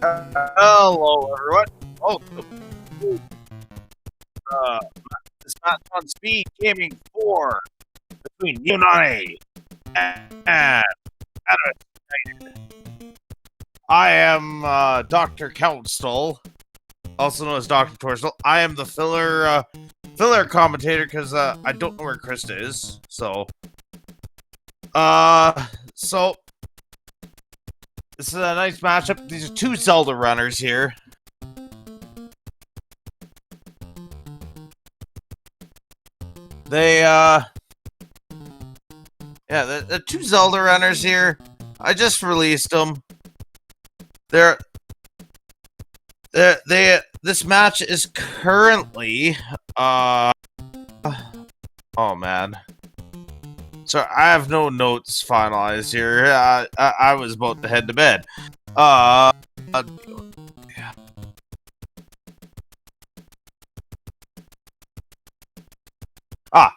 Hello, everyone. Oh, uh, this match on Speed Gaming 4 between Neononane and AnimusUnited. I am Dr. Council, also known as Dr. Torsil. I am the filler commentator because I don't know where Krista is. So this is a nice matchup. These are two Zelda runners here. They, the two Zelda runners here. I just released them. This match is currently, oh man. So I have no notes finalized here. I was about to head to bed.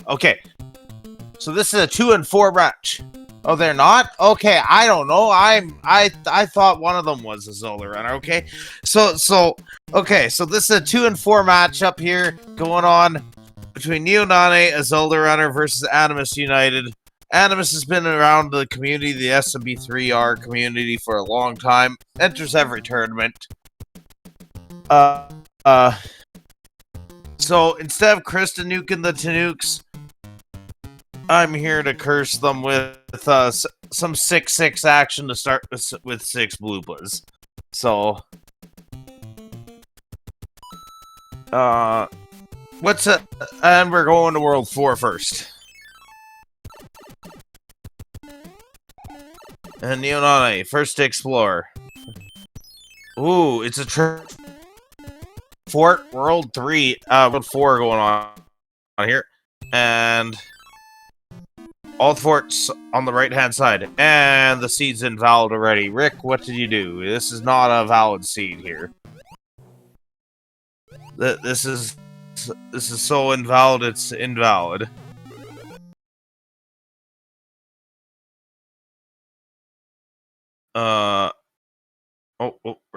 Okay. So this is a 2 and 4 match. Oh, they're not? Okay, I don't know. I thought one of them was a Zelda runner. Okay, so this is a 2 and 4 match up here going on between Neononane, a Zelda runner, versus AnimusUnited. Animus has been around the community, the SMB3 community, for a long time. Enters every tournament. So instead of Krista nuking the Tanooks, I'm here to curse them with some 6-6 action to start with 6 bloopas. So, what's it? And we're going to World 4 first. And Neononane, first to explore. Ooh, it's a Fort World 3, World 4 going on here. And all the forts on the right-hand side. And the seed's invalid already. Rick, what did you do? This is not a valid seed here. This is so invalid, it's invalid. We're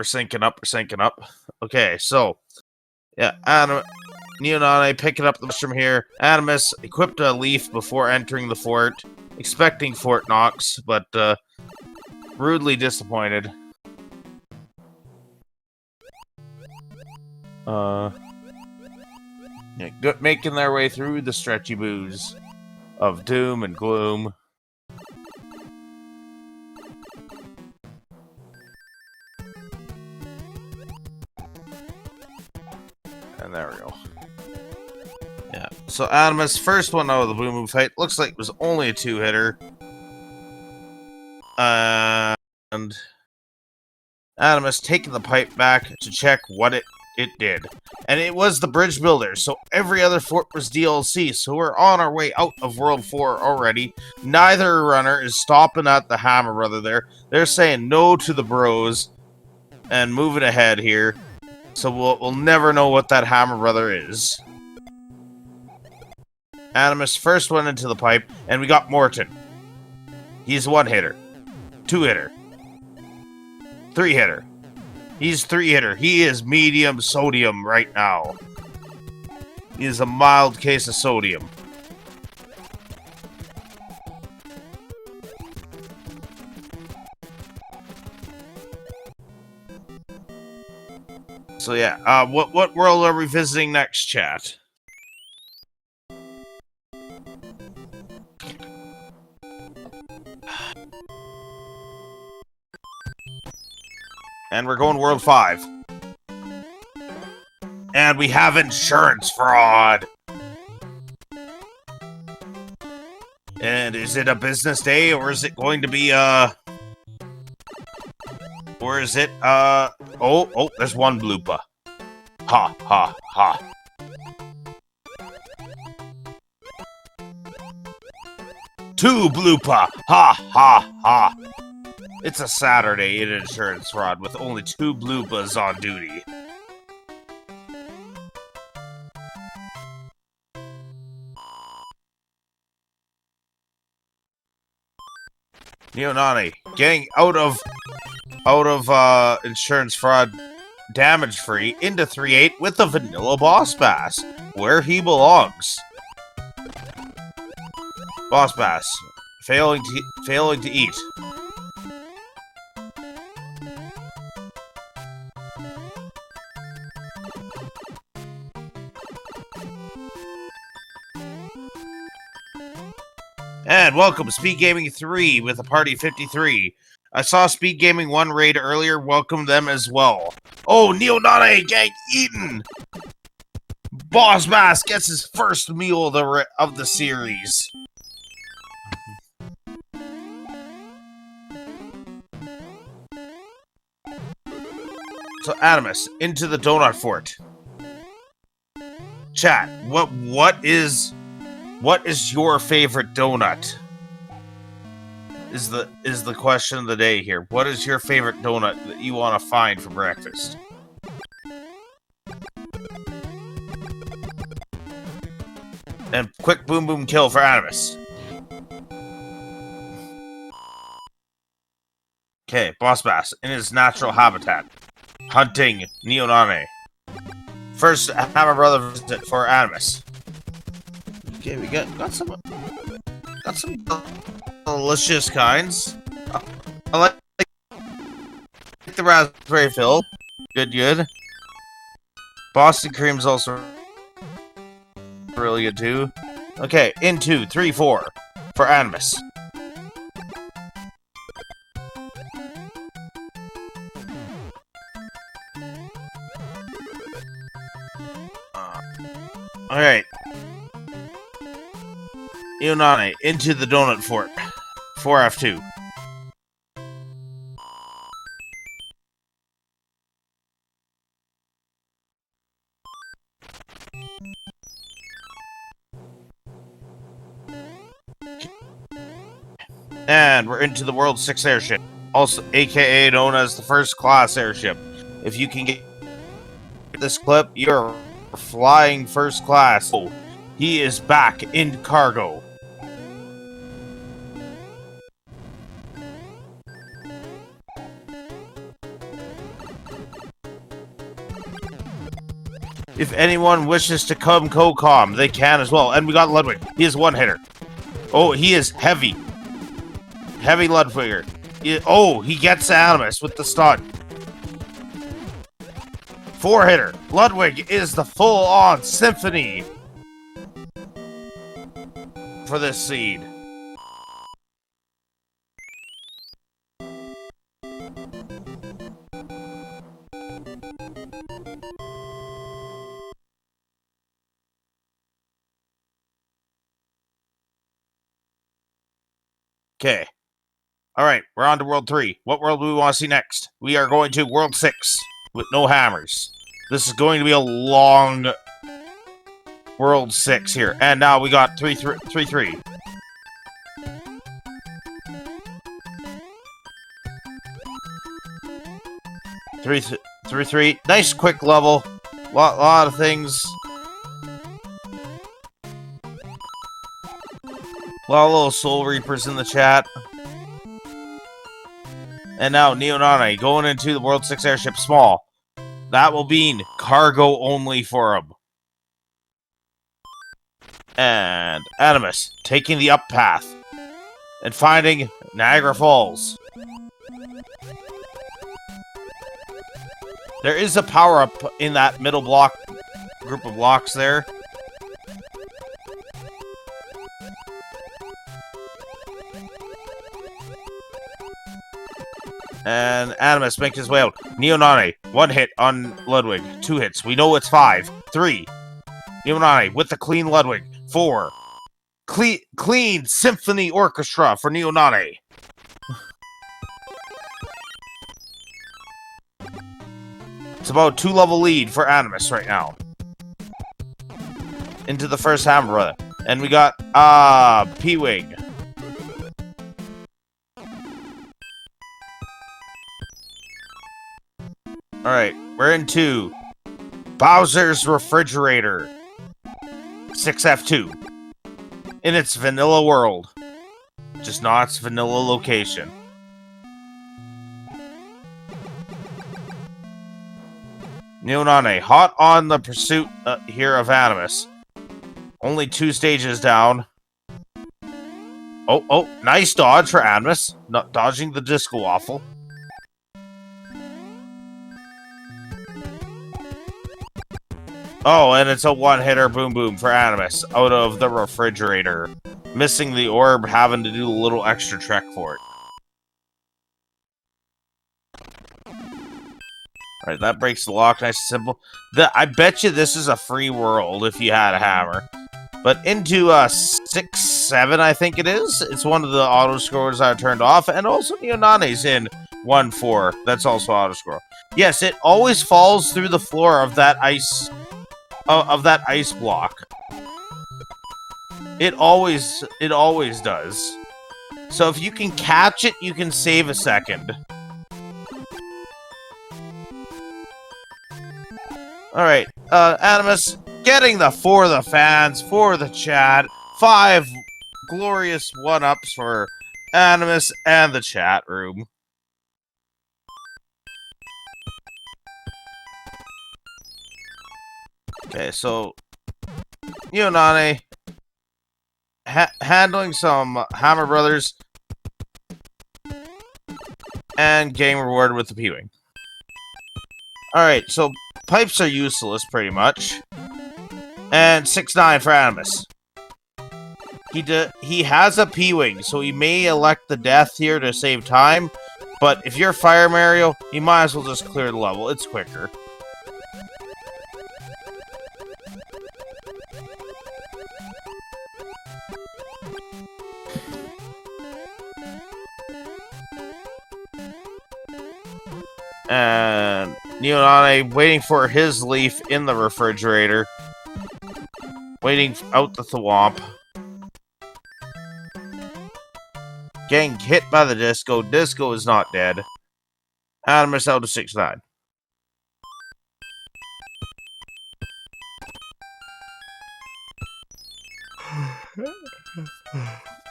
syncing up. Okay, so yeah, Neononane picking up the mushroom here. Animus equipped a leaf before entering the fort, expecting fort knocks, but rudely disappointed. Making their way through the stretchy booze of doom and gloom. And there we go. Yeah, so Animus, first one out of the Blue Moon fight, looks like it was only a 2-hitter. And Animus taking the pipe back to check what it did. And it was the bridge builder, so every other fort was DLC, so we're on our way out of World 4 already. Neither runner is stopping at the Hammer Brother there. They're saying no to the bros and moving ahead here. So we'll never know what that Hammer Brother is. Animus first went into the pipe, and we got Morton. He's 1-hitter. 2-hitter. 3-hitter. He's 3-hitter. He is medium sodium right now. He is a mild case of sodium. So yeah, what world are we visiting next, chat? And we're going World 5. And we have insurance fraud. And is it a business day, or is it going to be, or is it, oh, there's one blooper. Ha, ha, ha. Two blooper. Ha, ha, ha. It's a Saturday in insurance fraud with only 2 bloopas on duty. Neononane getting out of out of insurance fraud damage free into 3-8 with the vanilla boss bass, where he belongs. Boss bass, failing to eat. And welcome, SpeedGaming 3 with a party 53. I saw SpeedGaming 1 raid earlier, welcome them as well. Oh, Neononane gang eaten! Boss Bass gets his first meal of the series. So, Animus, into the donut fort. Chat, what is your favorite donut? Is the question of the day here. What is your favorite donut that you want to find for breakfast? And quick boom boom kill for Animus. Okay, Boss Bass in his natural habitat, hunting Neononane. First Hammer Brother visit for Animus. Okay, we got some delicious kinds. I like the raspberry fill. Good. Boston cream's also really good too. Okay, in 2, 3, 4 for Animus. Alright. Neononane into the donut fort. 4F2. And we're into the World 6 airship, also aka known as the First Class airship. If you can get this clip, you're flying first class. Oh, he is back in cargo. If anyone wishes to come co-com, they can as well. And we got Ludwig. He is one hitter. Oh, he is heavy. Heavy Ludwigger. He gets Animus with the stun. 4-hitter. Ludwig is the full-on symphony for this seed. Okay. Alright, we're on to World 3. What world do we want to see next? We are going to World 6 with no hammers. This is going to be a long World 6 here. And now we got 3-3. Three. Nice quick level. Lot of things. A lot of little Soul Reapers in the chat. And now Neononane going into the World 6 airship small. That will mean cargo only for him. And Animus taking the up path and finding Niagara Falls. There is a power-up in that middle block group of blocks there. And Animus makes his way out. Neononane, 1 hit on Ludwig. 2 hits. We know it's 5. 3. Neononane with the clean Ludwig. 4. Clean symphony orchestra for Neononane. It's about 2-level lead for Animus right now. Into the first Hammer Brother. And we got P-Wing. Alright, we're into Bowser's Refrigerator 6F2 in its vanilla world, just not its vanilla location. Neononane, hot on the pursuit here of Animus. Only 2 stages down. Oh, nice dodge for Animus. Not dodging the disco waffle. Oh, and it's a one-hitter boom boom for Animus out of the refrigerator. Missing the orb, having to do a little extra trek for it. Alright, that breaks the lock, nice and simple. I bet you this is a free world if you had a hammer. But into 6-7, I think it is. It's one of the auto scrollers I turned off, and also Neonanane's in 1-4. That's also auto scroll. Yes, it always falls through the floor of that ice block. It always does. So if you can catch it, you can save a second. Alright, Animus, getting for the fans, for the chat. 5 glorious 1-ups for Animus and the chat room. Okay, so Neononane handling some Hammer Brothers and getting rewarded with the P-Wing. Alright, so pipes are useless, pretty much. And 6-9 for Animus. He has a P-Wing, so he may elect the death here to save time. But if you're Fire Mario, you might as well just clear the level. It's quicker. And Neononane waiting for his leaf in the refrigerator. Waiting out the thwomp. Getting hit by the disco. Disco is not dead. Animus out to 6-9.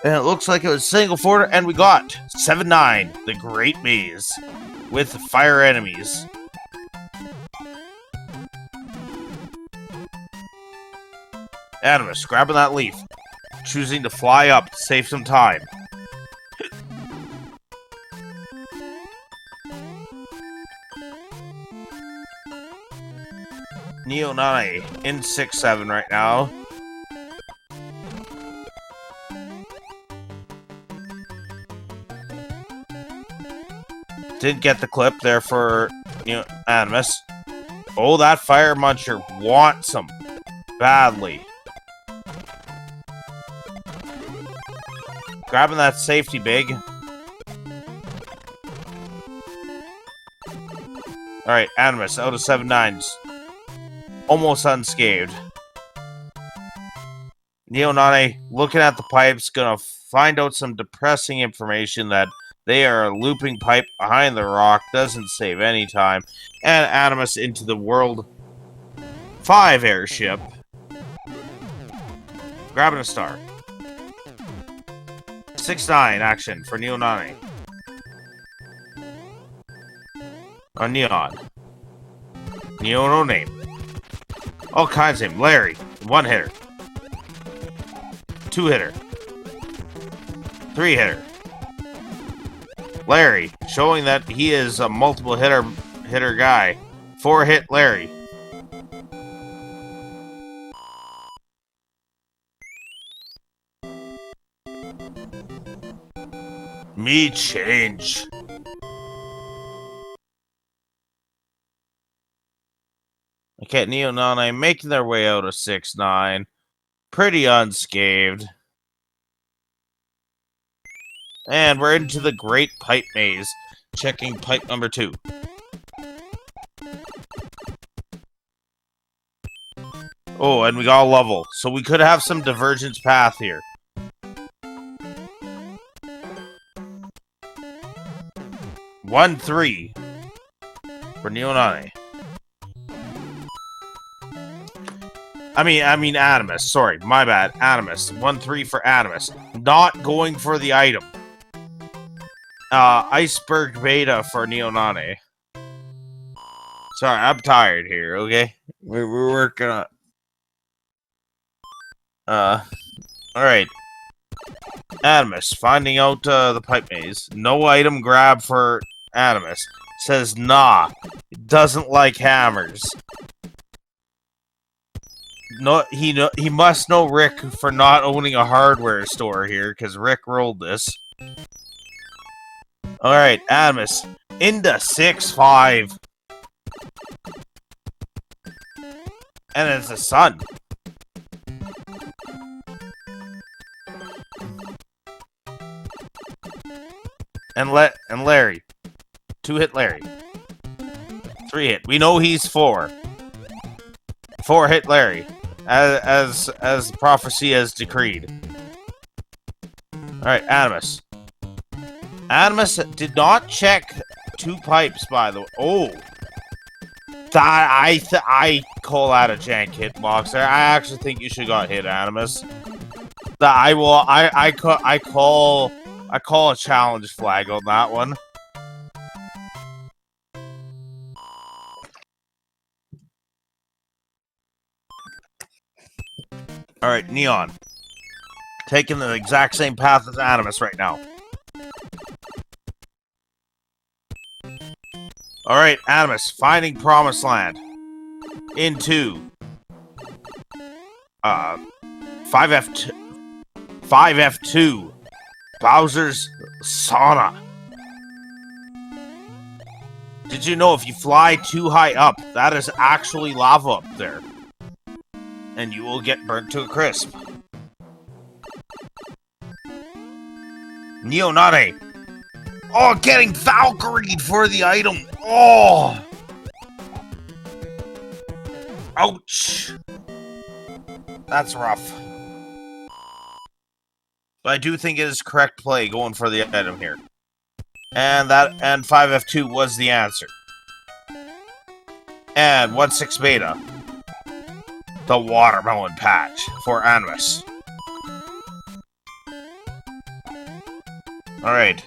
And it looks like it was single forward, and we got 7-9, the Great Maze, with fire enemies. Animus grabbing that leaf, choosing to fly up to save some time. Neononane in 6-7 right now. Did get the clip there for Animus. Oh, that Fire Muncher wants him badly. Grabbing that safety big. Alright, Animus out of 7-9s. Almost unscathed. Neononane looking at the pipes, gonna find out some depressing information that they are a looping pipe behind the rock, doesn't save any time. And Animus into the World 5 airship. Grabbing a star. 6-9 action for Neononane. On Neon. Neononane. All kinds of him. Larry. 1-hitter. 2-hitter. 3-hitter. Larry, showing that he is a multiple hitter guy. 4-hit Larry. Me change. Okay, Neononane making their way out of 6-9. Pretty unscathed. And we're into the Great Pipe Maze. Checking pipe number 2. Oh, and we got a level. So we could have some divergence path here. One, 3 for Neononane. I mean Animus. Sorry, my bad. Animus. 1-3 for Animus. Not going for the item. Iceberg Beta for Neononane. Sorry, I'm tired here, okay? We're working on... Alright. Animus, finding out the pipe maze. No item grab for Animus. Says, nah, doesn't like hammers. No, he must know Rick for not owning a hardware store here, because Rick rolled this. Alright, Animus, into 6-5. And it's the sun. And Larry. 2-hit Larry. 3-hit. We know he's 4. 4-hit Larry. As the prophecy has decreed. Alright, Animus. Animus did not check 2 pipes, by the way. Oh. I call that a jank hitbox there. I actually think you should have got hit, Animus. I call a challenge flag on that one. Alright, Neon. Taking the exact same path as Animus right now. Alright, Animus, finding Promised Land. Into 5F2. Bowser's Sauna. Did you know if you fly too high up, that is actually lava up there? And you will get burnt to a crisp. Neononane. Oh, getting Valkyried for the item. Oh. Ouch. That's rough. But I do think it is correct play going for the item here. And 5F2 was the answer. And 1/6 beta. The watermelon patch for Animus. Alright.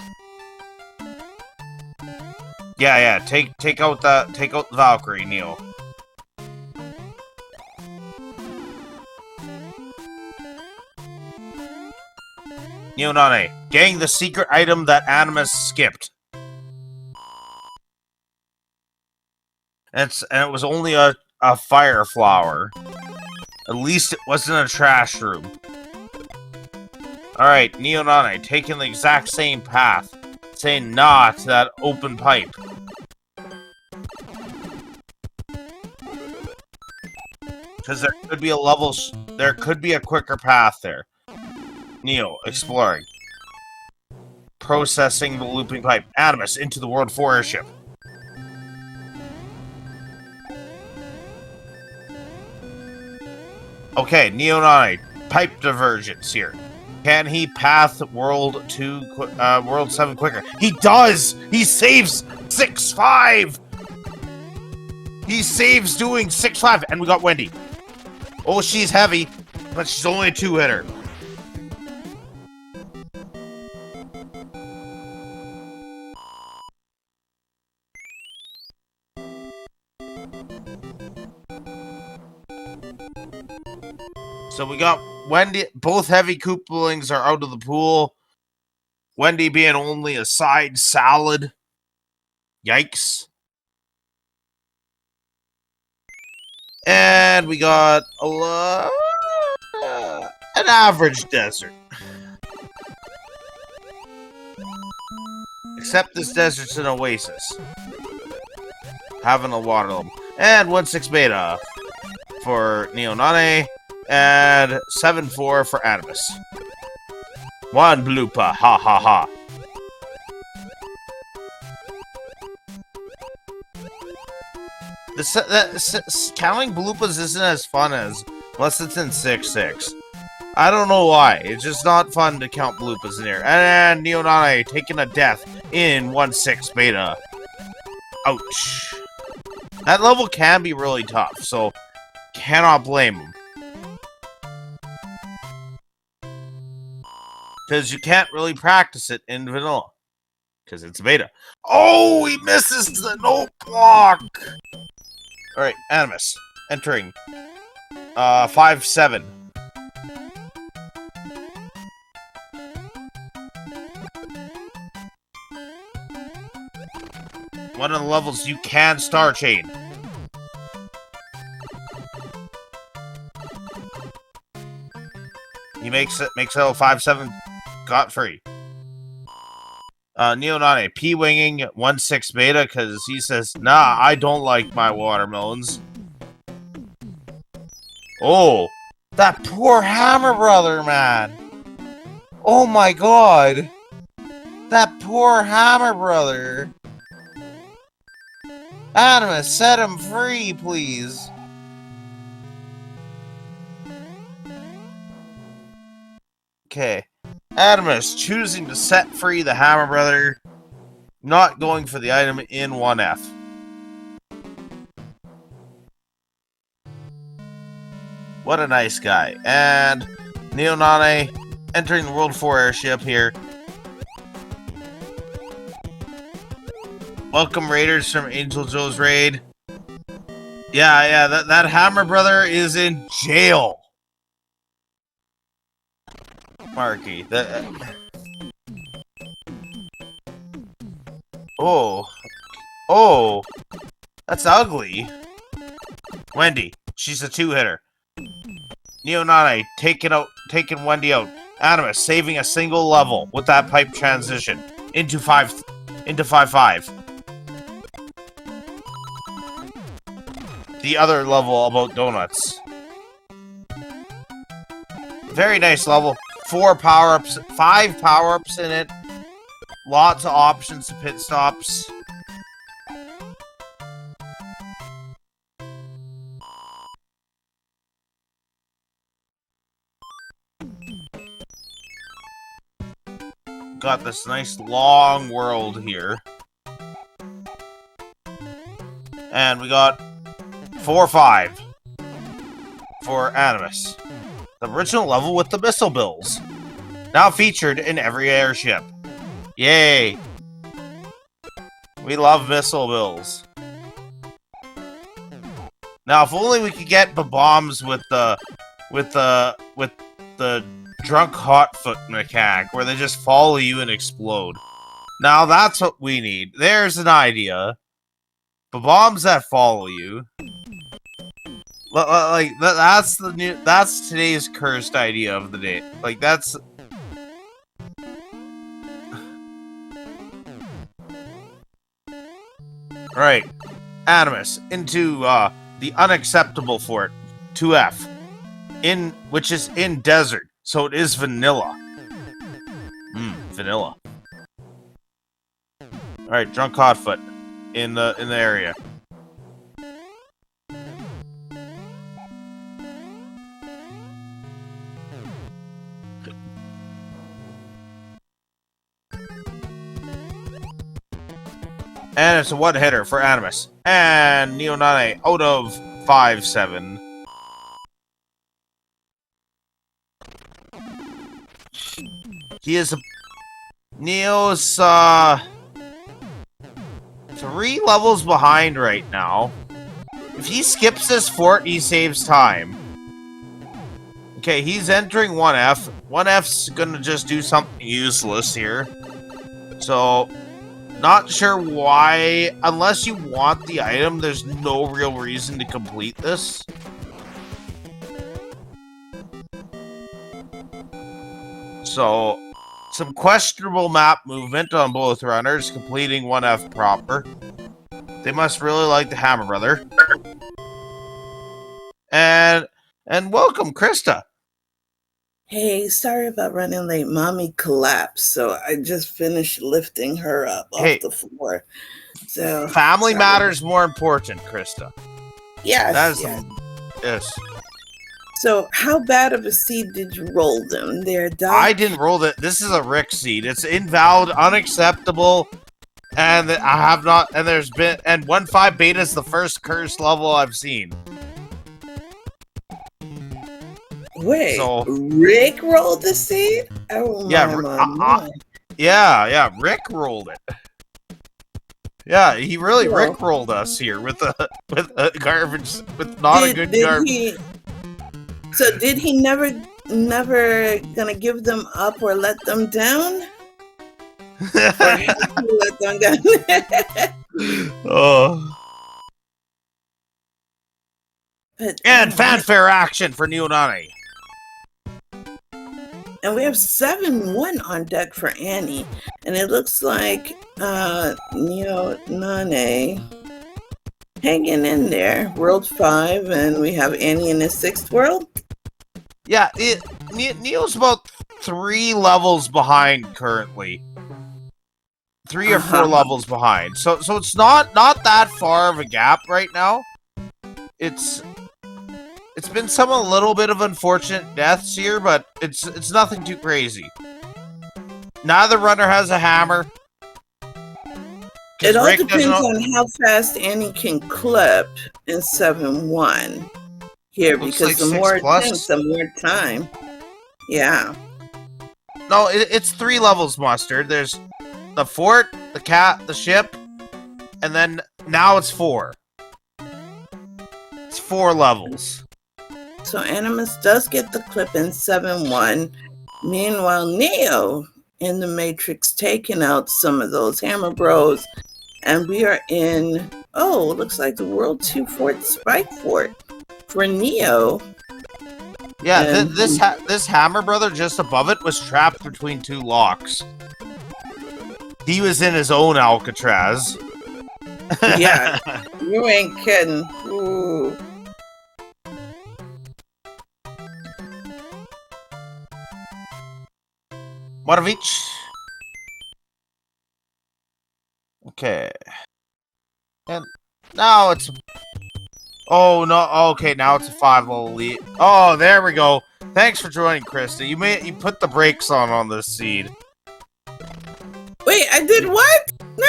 Yeah, take out the Valkyrie, Neo. Neononane, getting the secret item that Animus skipped. And it was only a fire flower. At least it wasn't a trash room. Alright, Neononane, taking the exact same path. Saying nah to that open pipe. Because there could be a there could be a quicker path there. Neo, exploring. Processing the looping pipe. Animus, into the World 4 airship. Okay, Neononane, pipe divergence here. Can he path World 7 quicker? He does! He saves 6-5! He saves doing 6-5, and we got Wendy. Oh, she's heavy, but she's only a 2-hitter. So we got Wendy, both heavy Koopalings are out of the pool. Wendy being only a side salad. Yikes. And we got an average desert. Except this desert's an oasis. Having a water level. And 1/6 beta for Neononane. And 7-4 for Animus. 1 blooper, ha ha ha. Counting bloopers isn't as fun unless it's in 6-6. I don't know why. It's just not fun to count bloopers in here. And Neononane taking a death in 1/6 beta. Ouch. That level can be really tough, so cannot blame him. Because you can't really practice it in vanilla. Because it's beta. Oh, he misses the no block! Alright, Animus. Entering. 5-7. One of the levels you can star chain. He makes it 5-7 got free. Neononane P-winging 1-6 beta because he says, nah, I don't like my watermelons. Oh, that poor Hammer Brother, man. Oh my god. That poor Hammer Brother. Animus, set him free, please. Okay. Animus choosing to set free the Hammer Brother, not going for the item in 1F. What a nice guy. And Neononane entering the World 4 airship here. Welcome Raiders from Angel Joe's raid. Yeah, that Hammer Brother is in jail. Marky, Oh, that's ugly. Wendy, she's a 2-hitter. Neononane taking Wendy out. Animus saving a single level with that pipe transition into 5-5. The other level about donuts. Very nice level. 4 power-ups, 5 power-ups in it. Lots of options to pit stops. Got this nice long world here. And we got 4-5 for Animus. The original level with the missile bills. Now featured in every airship. Yay! We love missile bills. Now, if only we could get the bombs with the drunk hotfoot mechanic, where they just follow you and explode. Now that's what we need. There's an idea. The bombs that follow you. Like that's today's cursed idea of the day. Like that's. Right, Animus into the unacceptable fort 2F, which is in desert, so it is vanilla. Vanilla. All right, drunk hotfoot in the area. And it's a 1-hitter for Animus. And Neononane out of 5-7. He is Neo's 3 levels behind right now. If he skips this fort, he saves time. Okay, he's entering 1F. 1F's gonna just do something useless here. So, not sure why. Unless you want the item, there's no real reason to complete this. So, some questionable map movement on both runners, completing 1F proper. They must really like the Hammer Brother. And welcome, Krista. Hey, sorry about running late. Mommy collapsed, so I just finished lifting her up off the floor. So family matters more important, Krista. Yes. Yes. So, how bad of a seed did you roll them there, Doc? I didn't roll it. This is a Rick seed. It's invalid, unacceptable, and I have not. And there's been 1.5 beta is the first cursed level I've seen. Wait, so, Rick rolled the seed? Oh yeah, my. yeah, Rick rolled it. Yeah, he really Well, rickrolled us here with a garbage, with not a good did garbage. he? So did he never gonna give them up or let them down? Or have you let them down? Oh. But, And oh, man. fanfare action for Neononane. And we have 7-1 on deck for Annie. And it looks like Neononane hanging in there. World 5, and we have Annie in his 6th world. Yeah, Neo's about 3 levels behind currently. 3 or 4 levels behind. So it's not that far of a gap right now. It's been a little bit of unfortunate deaths here, but it's nothing too crazy. Neither runner has a hammer. It all depends on how fast Annie can clip in 7-1 here, because like the 6+. more attempts, the more time. Yeah. No, it's 3 levels, Mustard. There's the fort, the cat, the ship, and then now it's 4. It's 4 levels. So Animus does get the clip in 7-1. Meanwhile, Neo in the Matrix taking out some of those Hammer Bros. And we are in, looks like the World 2 Fort Spike Fort for Neo. Yeah, this Hammer Brother just above it was trapped between 2 locks. He was in his own Alcatraz. Yeah, you ain't kidding. Ooh. One of each. Okay. And now it's... Oh, no. Okay, now it's a 5-level lead. Oh, there we go. Thanks for joining, Krista. You put the brakes on this seed. Wait, I did what? No!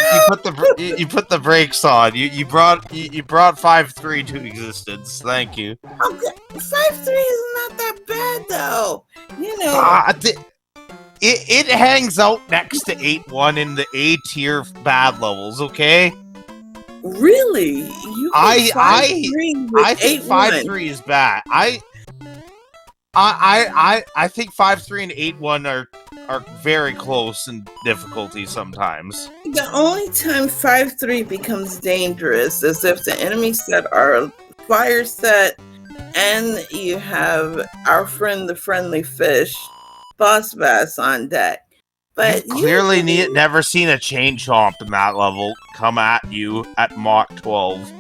You put the brakes on. You brought 5-3 to existence. Thank you. Okay, 5-3 is not that bad though. You know. It hangs out next to 8-1 in the A tier bad levels, okay? Really? I think 5-3 is bad. I think 5-3 and 8-1 are very close in difficulty sometimes. The only time 5-3 becomes dangerous is if the enemy set are fire set and you have our friend the friendly fish, Boss Bass on deck. But you've clearly never seen a chain chomp in that level come at you at Mach 12.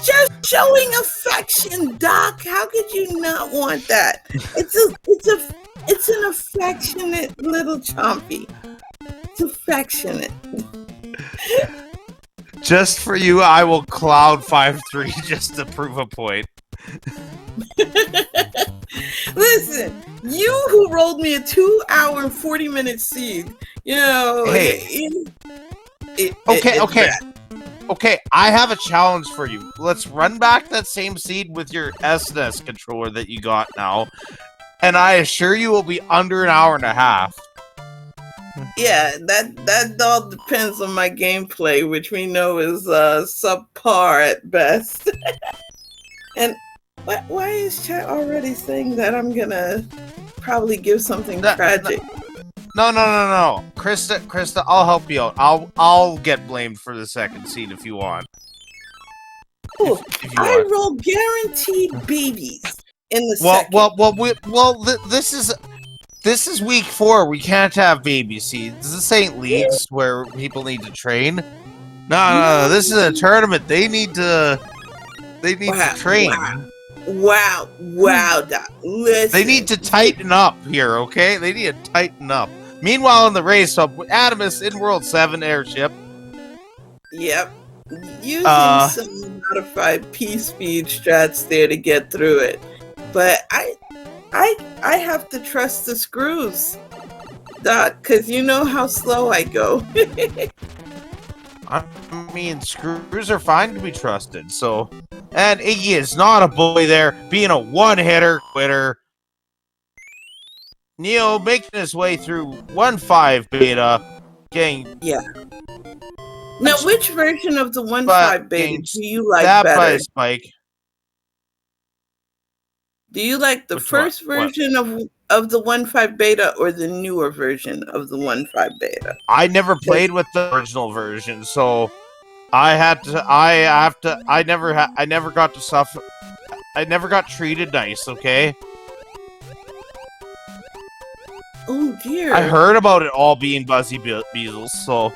Just showing affection, Doc. How could you not want that? It's an affectionate little chompy. It's affectionate. Just for you, I will cloud 5-3 just to prove a point. Listen, you who rolled me a 2-hour and 40-minute seed, you know. Hey. Okay, I have a challenge for you. Let's run back that same seed with your SNES controller that you got now, and I assure you will be under an hour and a half. Yeah, that all depends on my gameplay, which we know is subpar at best. And why is chat already saying that I'm gonna probably give something tragic? No. Krista, I'll help you out. I'll get blamed for the second seed if you want. If you want. Roll guaranteed babies in the second. This is week 4. We can't have baby seeds. This ain't leagues where people need to train. No. This is a tournament. They need to train. Wow, Doc. Listen. They need to tighten up here, okay? They need to tighten up. Meanwhile, in the race, Animus in World 7 airship. Yep. Using some modified P-speed strats there to get through it. But I have to trust the screws, Doc, because you know how slow I go. I mean, screws are fine to be trusted, so... And Iggy is not a bully there, being a one-hitter quitter. Neo making his way through 1.5 beta, getting Now, which version of the 1.5 but beta getting do you like stabbed by better? a spike. Do you like the Which first one? What? version of the 1.5 beta or the newer version of the 1.5 beta? I never played with the original version, so I never got to suffer. I never got treated nice, okay? Oh dear. I heard about it all being Buzzy Beezles, so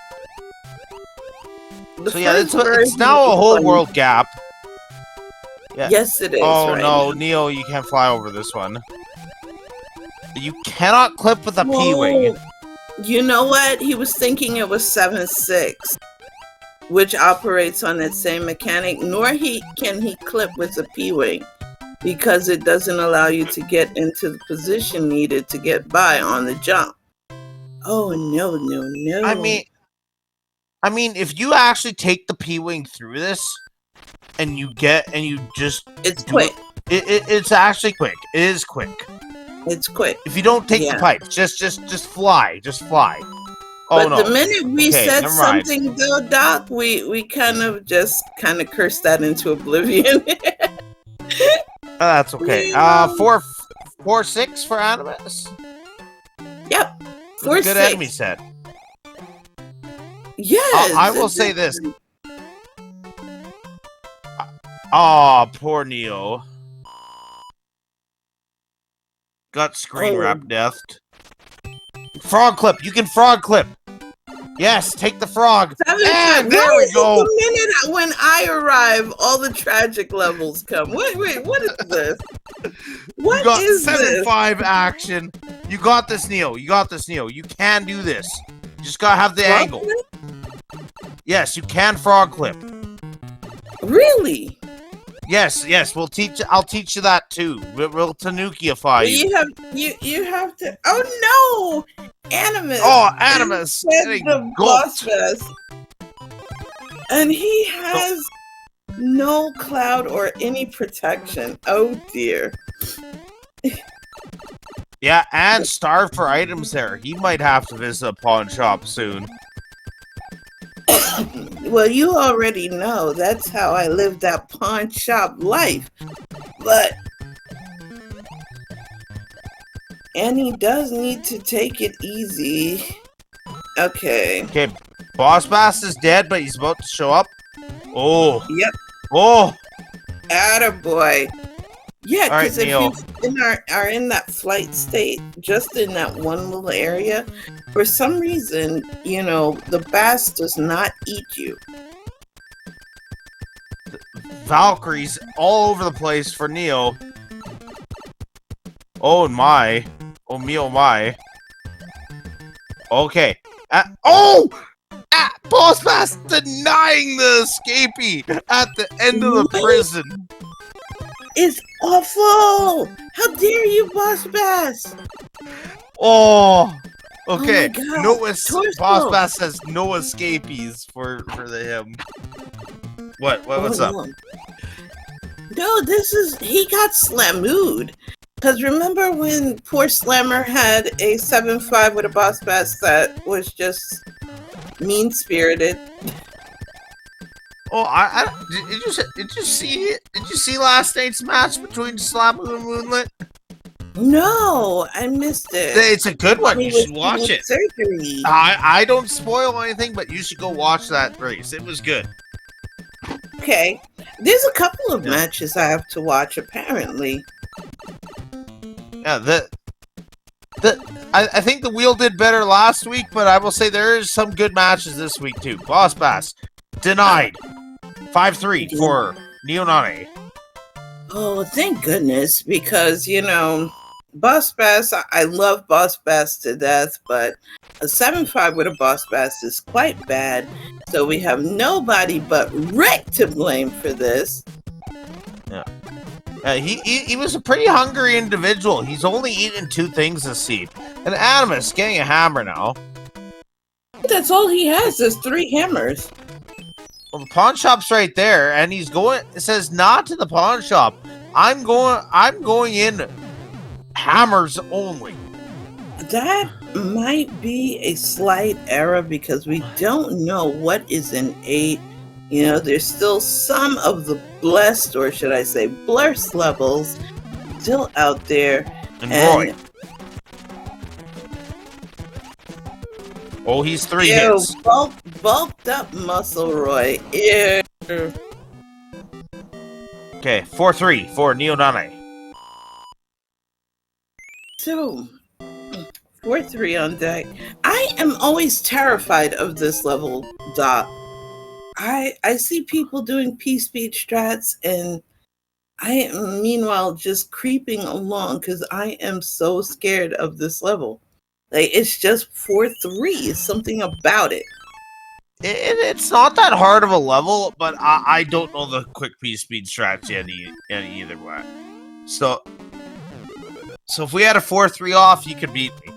yeah, it's now a whole world gap. Yeah. Yes, it is. Oh right no, now. Neo, you can't fly over this one. You cannot clip with a P-wing. You know what? He was thinking it was 7.6, which operates on that same mechanic. Nor can he clip with a P-wing because it doesn't allow you to get into the position needed to get by on the jump. Oh no, no, no! I mean, if you actually take the P-wing through this, and it's quick. It's actually quick. It is quick. It's quick. If you don't take the pipes, just fly. Just fly. Oh, but the minute we said something though, Doc, we kind of cursed that into oblivion. That's okay. 4.6 for Animus? Yep. 4.6. Good enemy set. Yes. I will say this. Oh, poor Neo. Got screen wrap deathed. Frog clip. You can frog clip. Yes, take the frog. And there we go. The minute when I arrive, all the tragic levels come. Wait, what is this? What you got is 7.5 action. You got this, Neo. You got this, Neo. You can do this. You just gotta have the frog angle. Clip? Yes, you can frog clip. Really? Yes. I'll teach you that too. We'll Tanuki-ify you. You have to. Oh no, Animus. Oh, Animus. The boss fest, and he has no cloud or any protection. Oh dear. Yeah, and starve for items there. He might have to visit a pawn shop soon. Well, you already know that's how I live that pawn shop life. But Annie does need to take it easy. Okay. Okay, Boss Bass is dead, but he's about to show up. Oh. Yep. Oh. Attaboy. Yeah, because if Neo. you are in that flight state, just in that one little area, for some reason, the bass does not eat you. Valkyries all over the place for Neo. Oh my. Oh me, oh my. Okay. Boss Bass denying the escapee at the end of the prison. It's awful! How dare you, Boss Bass? Oh, okay. Oh Boss Bass says no escapees for him. What's up? No, he got slamooed. Because remember when poor Slammer had a 7.5 with a Boss Bass that was just mean-spirited? Oh, did you see last night's match between Slamu and Moonlit? No, I missed it. It's a good one. You should watch it. Surgery. I don't spoil anything, but you should go watch that race. It was good. Okay, there's a couple of matches I have to watch. Apparently. Yeah, I think the wheel did better last week, but I will say there is some good matches this week too. Boss Bass denied 5-3 for Neononane. Oh, thank goodness, because Boss Bass, I love Boss Bass to death, but a 7.5 with a Boss Bass is quite bad. So we have nobody but Rick to blame for this. Yeah. He was a pretty hungry individual. He's only eaten 2 things this seed. And Animus getting a hammer now. That's all he has is 3 hammers. Well, the pawn shop's right there, and he's going. It says not to the pawn shop. I'm going in hammers only. That might be a slight error because we don't know what is in 8. You know, there's still some of the blessed, or should I say blurst levels still out there. And Roy. Oh, he's 3 hits. Bulked up muscle Roy. Ew. Okay, 4-3 for Neononane. So, 4-3 on deck. I am always terrified of this level, Doc. I see people doing P-speed strats, and I am meanwhile just creeping along because I am so scared of this level. Like, it's just 4-3. Something about it. It's not that hard of a level, but I don't know the quick P-speed strats yet either way. So if we had a 4-3 off, you could beat me.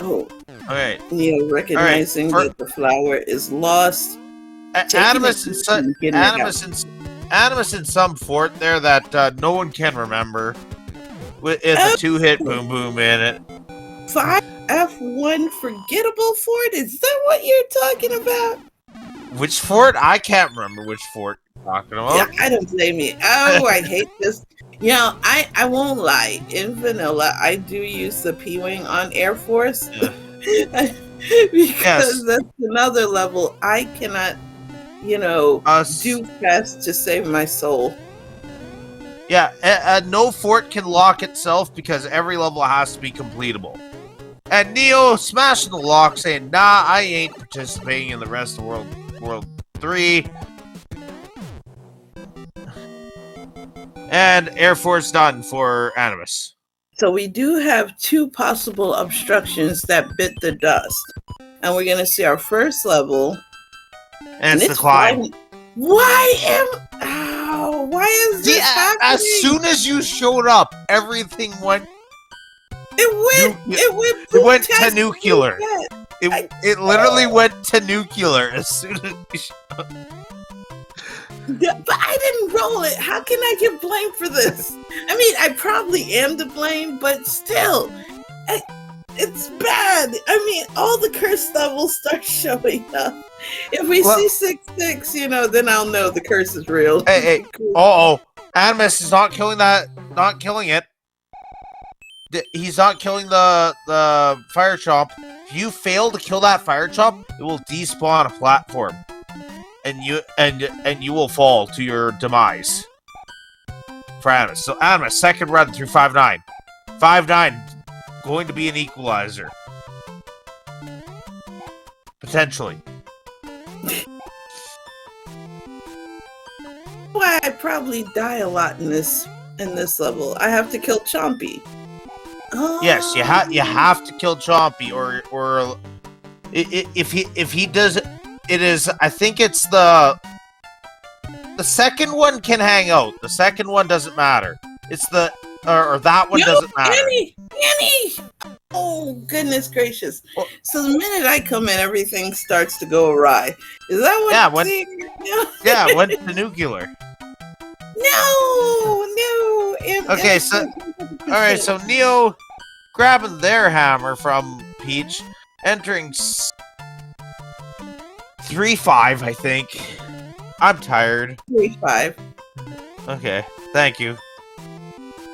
Oh. Alright. Neo recognizing that the flower is lost. Animus in some fort there that no one can remember. With a 2-hit boom boom in it. 5F1 forgettable fort? Is that what you're talking about? Which fort? I can't remember which fort you're talking about. Yeah, I don't blame you. Oh, I hate this. You know, I won't lie. In vanilla, I do use the P-Wing on Air Force. Yeah. Because that's another level I cannot, do fast to save my soul. Yeah, no fort can lock itself because every level has to be completable. And Neo smashing the lock, saying, "Nah, I ain't participating in the rest of World 3." And Air Force done for Animus. So we do have 2 possible obstructions that bit the dust. And we're going to see our first level. And it's the climb. Why is this happening? As soon as you showed up, everything went... It went to nuclear. It literally went to nuclear as soon as you showed up. But I didn't roll it. How can I get blamed for this? I mean, I probably am to blame, but still, it's bad. I mean, all the curse levels start showing up. If we see 6-6, then I'll know the curse is real. Hey. Animus is not killing it. He's not killing the fire chomp. If you fail to kill that fire chomp, it will despawn a platform. And you will fall to your demise. For Animus. So Animus, second run through 5-9. 5-9 going to be an equalizer. Potentially. Why I probably die a lot in this level. I have to kill Chompy. Oh. Yes, you have to kill Chompy, or if he does, it is. I think it's the second one can hang out. The second one doesn't matter. It's the or that one doesn't matter. Annie! Oh goodness gracious! So the minute I come in, everything starts to go awry. Is that what? Yeah, went to nuclear. No. Okay, so all right, so Neo grabbing their hammer from Peach, entering 3-5, I think. I'm tired. 3-5. Okay, thank you.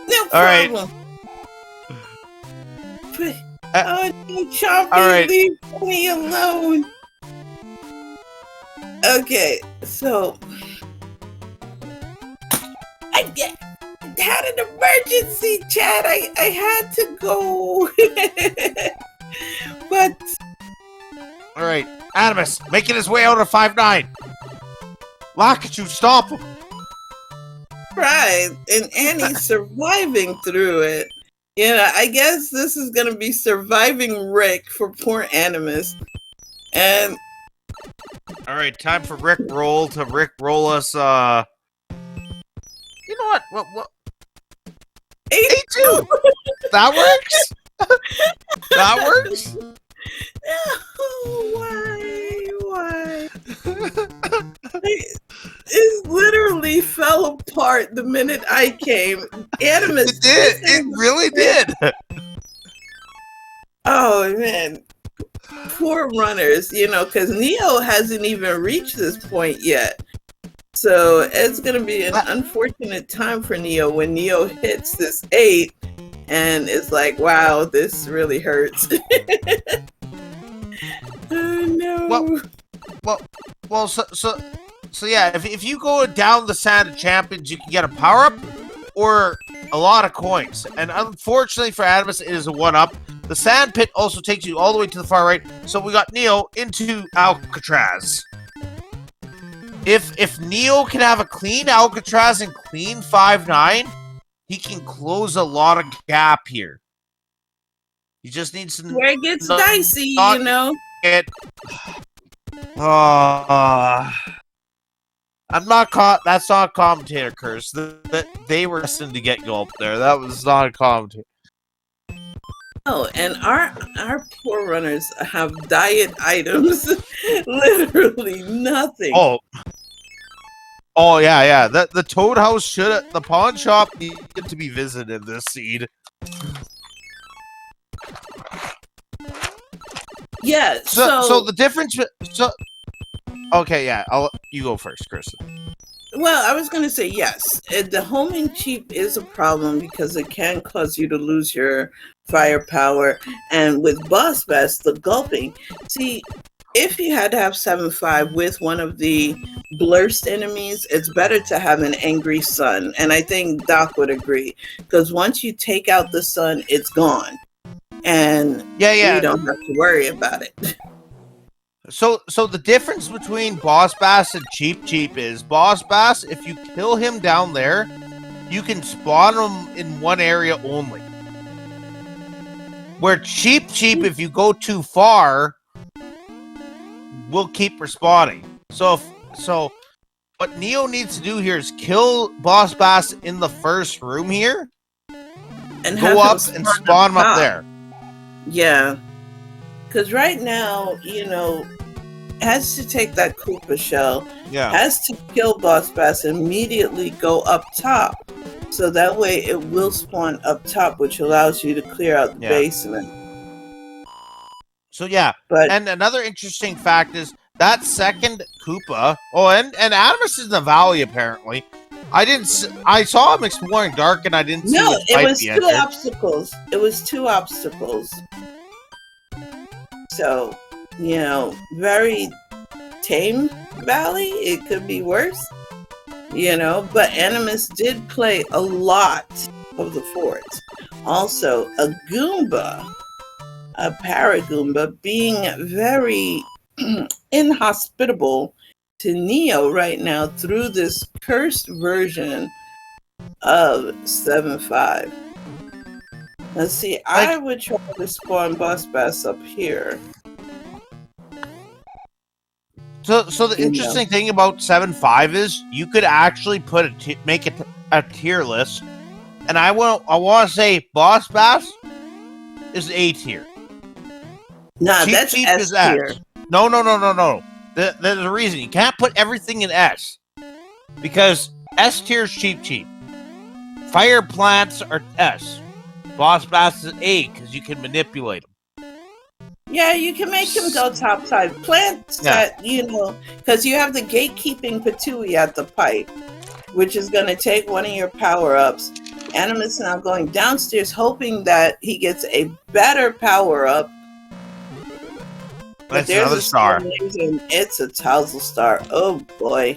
No problem. All right. Oh, no, Chompy, all right. Leave me alone. Okay, so I had an emergency, Chad. I had to go. But all right, Animus making his way out of 5-9. Lakitu, stop him. Right, and Annie's surviving through it. I guess this is gonna be surviving Rick for poor Animus. And all right, time for Rick roll to Rick roll us. You know what? 82. That works. That works. No, why? It literally fell apart the minute I came. Animus. It did. It really did. Oh man, poor runners, because Neo hasn't even reached this point yet. So it's going to be an unfortunate time for Neo when Neo hits this 8 and it's like, wow, this really hurts. Oh no. Well, so yeah, if you go down the Sand of Champions, you can get a power up or a lot of coins. And unfortunately for Animus, it is a 1-up. The Sand Pit also takes you all the way to the far right. So we got Neo into Alcatraz. If Neo can have a clean Alcatraz and clean 5-9, he can close a lot of gap here. He just needs to... Where it gets dicey, I'm not caught. That's not a commentator curse. They were destined to get gulped there. That was not a commentator. Oh, and our poor runners have diet items. Literally nothing. Oh yeah. The Toad House the pawn shop needed to be visited this seed. Yeah. So the difference. Okay, yeah. You go first, Kristen. Well, I was going to say yes. The homing cheap is a problem because it can cause you to lose your firepower. And with Boss Bass, the gulping. See, if you had to have 7-5 with one of the blurst enemies, it's better to have an angry sun. And I think Doc would agree. Because once you take out the sun, it's gone. And you don't have to worry about it. So the difference between Boss Bass and Cheap is Boss Bass, if you kill him down there, you can spawn him in one area only. Where Cheap, if you go too far, will keep respawning. So what Neo needs to do here is kill Boss Bass in the first room here, and go up and spawn him up there. Yeah. Because right now, has to take that Koopa shell, has to kill Boss Bass, immediately go up top. So that way it will spawn up top, which allows you to clear out the basement. So and another interesting fact is that second Koopa, and Animus is in the valley apparently. I saw him exploring dark and I didn't see No, it was two obstacles. It was 2 obstacles. So, very tame valley. It could be worse, but Animus did play a lot of the forts. Also, a Goomba, a Paragoomba, being very inhospitable to Neo right now through this cursed version of 7-5. Let's see, I would try to spawn Boss Bass up here. So the interesting thing about 7-5 is you could actually make it a tier list, and I want to say Boss Bass is A tier. Nah, that's S tier. No. There's a reason you can't put everything in S, because S tier is cheap. Fire plants are S. Boss Bass is A because you can manipulate them. Yeah, you can make him go topside. Plants that, because you have the gatekeeping Patooey at the pipe, which is going to take one of your power-ups. Animus now going downstairs, hoping that he gets a better power-up. But there's another star. It's a Tousle star. Oh, boy.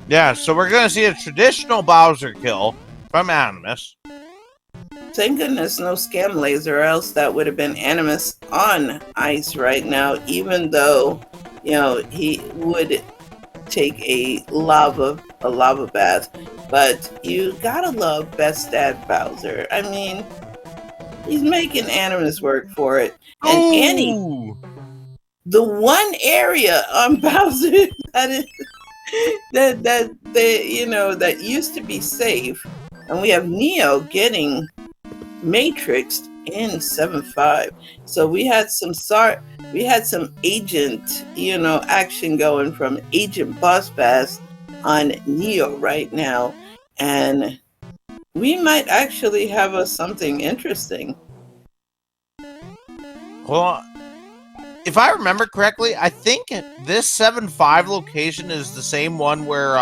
Yeah, so we're going to see a traditional Bowser kill from Animus. Thank goodness no scam laser, or else that would have been Animus on ice right now, even though, he would take a lava bath. But you gotta love Best Dad Bowser. I mean, he's making Animus work for it. And Annie, the one area on Bowser that used to be safe, and we have Neo getting matrixed in 7-5. So we had some agent, action going from Agent Boss Bass on Neo right now, and we might actually have something interesting. Well, if I remember correctly, I think this 7-5 location is the same one where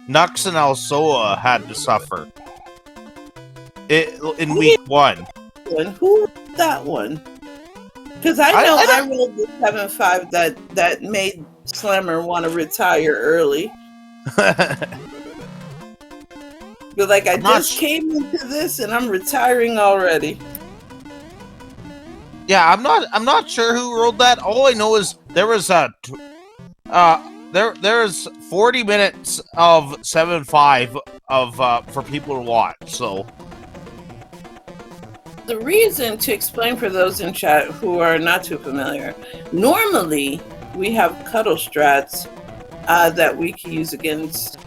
Nux and Alsoa had to suffer in week 1. Who wrote that one? Because I know I rolled the 7-5 that made Slammer want to retire early. But like I just came into this and I'm retiring already. Yeah, I'm not sure who rolled that. All I know is there was there's 40 minutes of 7-5 of for people to watch. So the reason, to explain for those in chat who are not too familiar, normally we have cuddle strats that we can use against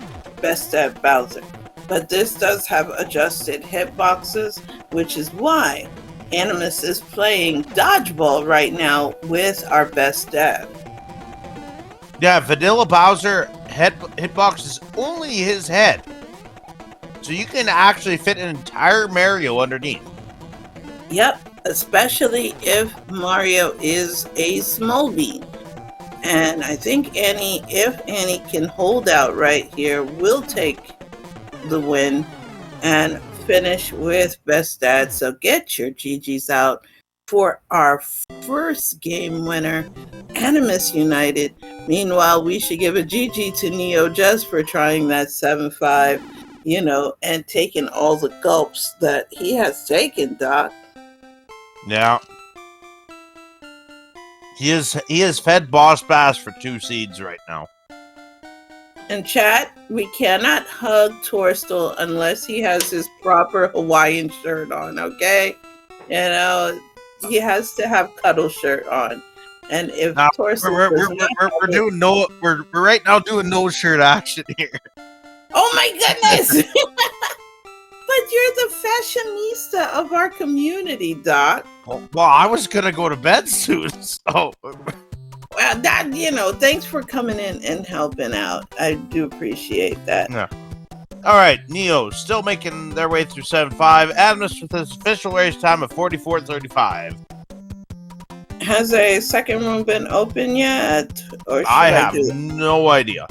Best at Bowser. But this does have adjusted hitboxes, which is why Animus is playing dodgeball right now with our Best Dad. Yeah, Vanilla Bowser hitbox is only his head. So you can actually fit an entire Mario underneath. Yep, especially if Mario is a small bean. And I think if Annie can hold out right here, we'll take the win and finish with Best Dad. So get your GGs out for our first game winner, AnimusUnited. Meanwhile, we should give a GG to Neo just for trying that 7-5, and taking all the gulps that he has taken, Doc. Yeah. He is fed Boss Bass for 2 seeds right now. In chat, we cannot hug Torstal unless he has his proper Hawaiian shirt on, okay? He has to have cuddle shirt on. And if Torstal we're right now doing no shirt action here. Oh my goodness! But you're the fashionista of our community, Doc. Well, I was gonna go to bed soon, so. Well, thanks for coming in and helping out. I do appreciate that. Yeah. All right, Neo still making their way through 7-5. Animus with his official race time of 44:35. Has a second room been open yet? Or I have no idea.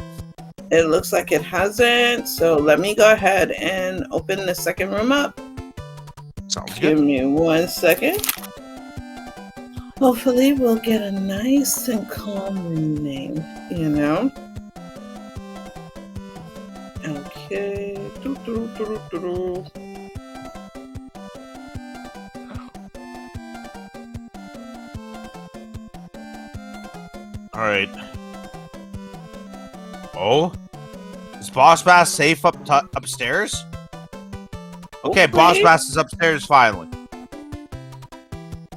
It looks like it hasn't. So let me go ahead and open the second room up. Sounds good. Give me 1 second. Hopefully we'll get a nice and calm room name, Okay. All right. Oh, is Boss Bass safe upstairs? Okay, Boss Bass is upstairs finally.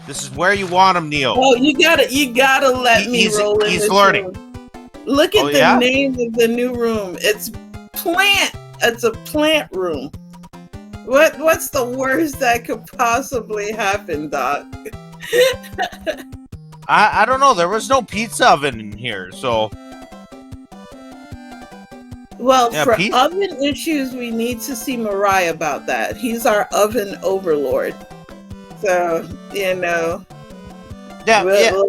This is where you want him, Neo. Oh, you gotta let me roll in. He's learning. Room. Look at the name of the new room. It's plant. It's a plant room. What's the worst that could possibly happen, Doc? I don't know. There was no pizza oven in here, so. Well, for oven issues, we need to see Mariah about that. He's our oven overlord. So, Yeah,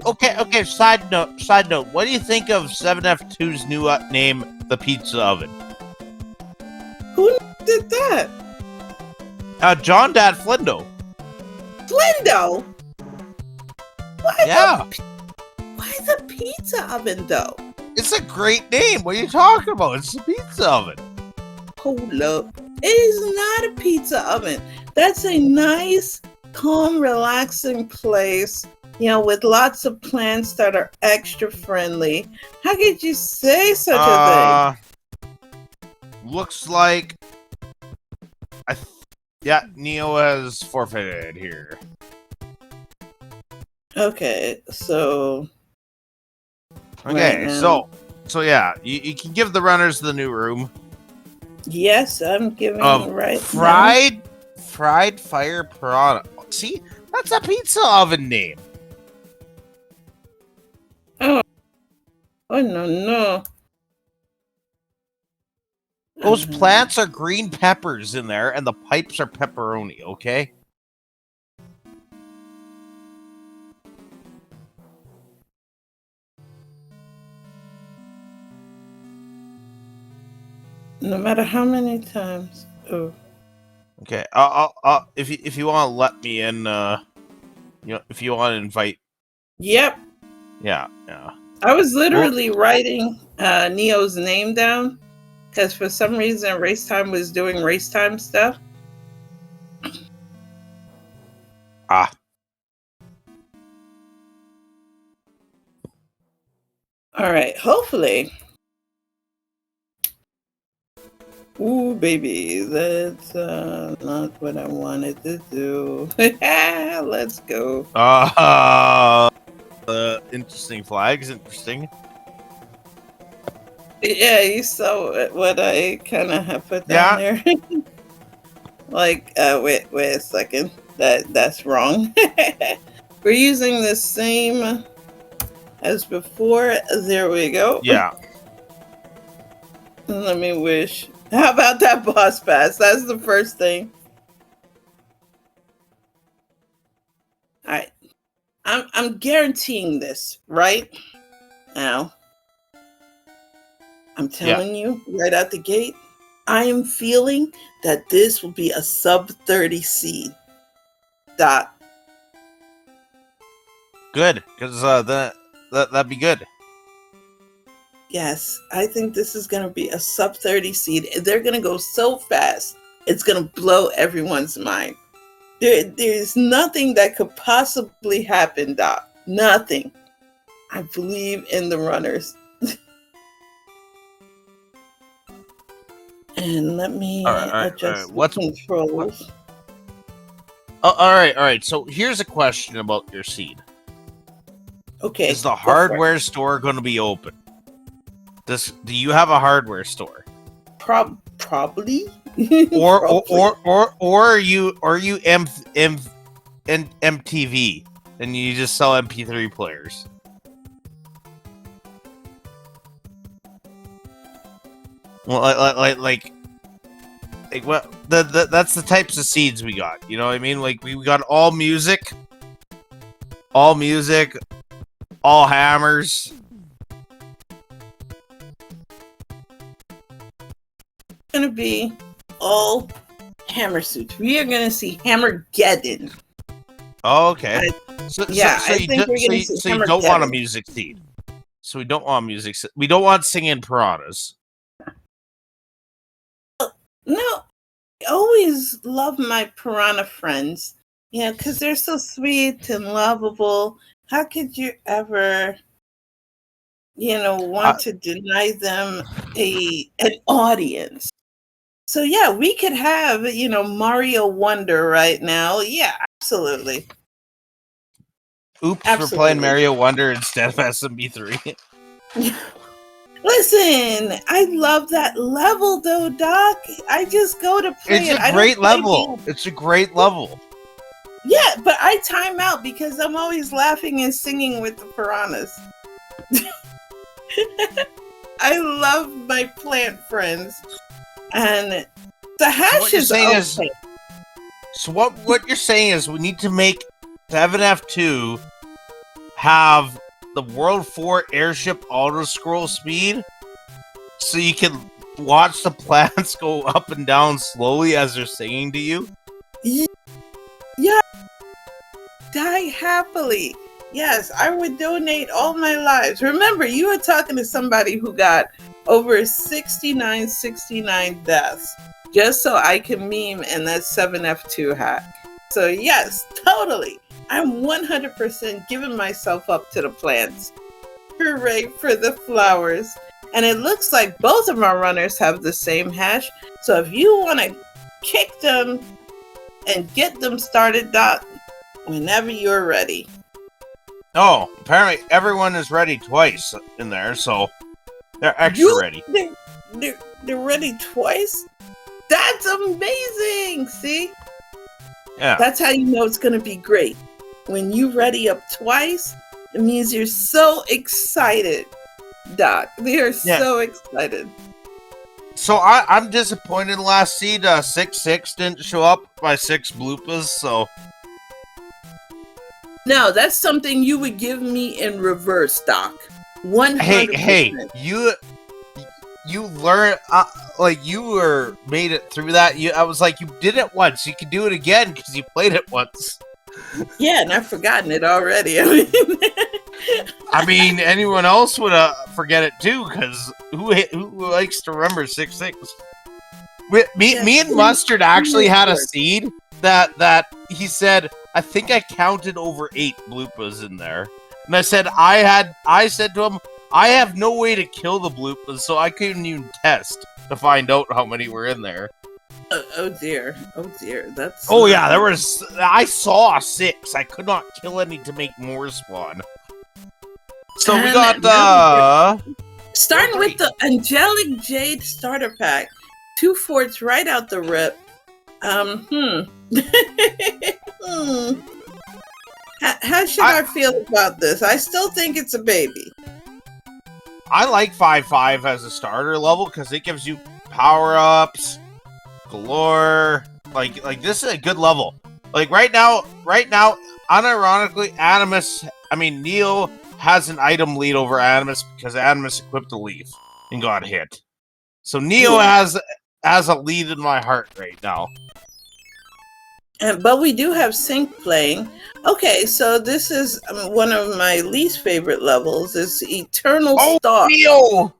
Okay. Side note. What do you think of 7F2's new name, the Pizza Oven? Who did that? John Dad Flindo. Flindo? Why the pizza oven, though? It's a great name. What are you talking about? It's a pizza oven. Hold up. It is not a pizza oven. That's a nice, calm, relaxing place, with lots of plants that are extra friendly. How could you say such a thing? Looks like Neo has forfeited here. Okay, so okay, right so yeah, you can give the runners the new room. Yes, I'm giving fried fire piranha. See, that's a pizza oven name. Oh no. Those plants are green peppers in there, and the pipes are pepperoni. Okay. No matter how many times. Oh. Okay. If you want to let me in, if you want to invite. Yep. Yeah. I was Well, literally writing Neo's name down because for some reason Race Time was doing Race Time stuff. Ah. All right. Hopefully. Ooh, baby, that's not what I wanted to do. Let's go. Interesting flags. Interesting. Yeah, you saw what I kind of have put down Yeah. there. Like, wait a second. That's wrong. We're using the same as before. There we go. Yeah. Let me wish. How about that boss pass? That's the first thing. All right. I'm guaranteeing this right now. I'm telling you right out the gate. I am feeling that this will be a sub 30 seed. Dot. Good, because that'd be good. Yes, I think this is going to be a sub 30 seed. They're going to go so fast, it's going to blow everyone's mind. There's nothing that could possibly happen, Doc. Nothing. I believe in the runners. And let me adjust the controls. All right. So here's a question about your seed. Okay. Is the hardware store going to be open? Do you have a hardware store? Probably. or are you MTV and you just sell MP3 players? Well, like what? That's the types of seeds we got. You know what I mean? Like we got all music, all hammers. Going to be all hammer suits. We are going to see Hammergeddon. Oh, okay. So you don't want a music seed. So we don't want music. We don't want singing piranhas. No, I always love my piranha friends. Yeah, because they're so sweet and lovable. How could you ever, want to deny them an audience? So yeah, we could have, Mario Wonder right now. Yeah, absolutely. Oops, absolutely. We're playing Mario Wonder instead of SMB3. Listen, I love that level though, Doc. I just go to play it. It's a great level. It's a great level. Yeah, but I time out because I'm always laughing and singing with the piranhas. I love my plant friends. And the hash is okay. So what you're saying is we need to make 7F2 have the World 4 airship auto scroll speed so you can watch the plants go up and down slowly as they're singing to you? Yeah. Die happily. Yes, I would donate all my lives. Remember, you were talking to somebody who got over 69 deaths just so I can meme in that 7F2 hack. So yes, totally. I'm 100% giving myself up to the plants. Hooray for the flowers. And it looks like both of our runners have the same hash. So if you want to kick them and get them started, Doc, whenever you're ready. Oh, apparently everyone is ready twice in there, so they're extra ready. They're ready twice? That's amazing! See? Yeah. That's how you know it's going to be great. When you ready up twice, it means you're so excited, Doc. They are so excited. So I'm disappointed last seed. 6-6 didn't show up by 6 bloopas, so... No, that's something you would give me in reverse, Doc. 100%. Hey, you learn, like you were made it through that. I was like, you did it once, you can do it again because you played it once. Yeah, and I've forgotten it already. I mean, anyone else would forget it too, because who likes to remember 6 things? Me and Mustard actually had a seed that he said, I think I counted over 8 bloopas in there. And I said I said to him, I have no way to kill the bloopas, so I couldn't even test to find out how many were in there. Oh dear. That's yeah, there was. I saw 6. I could not kill any to make more spawn. So we got starting with the Angelic Jade starter pack. 2 forts right out the rip. How should I feel about this? I still think it's a baby. I like 5/5 as a starter level because it gives you power-ups galore. Like this is a good level. Like right now, unironically, Neo has an item lead over Animus because Animus equipped a leaf and got hit. So Neo has a lead in my heart right now. But we do have Sync playing. Okay, so this is one of my least favorite levels. Is Eternal Star. Neo!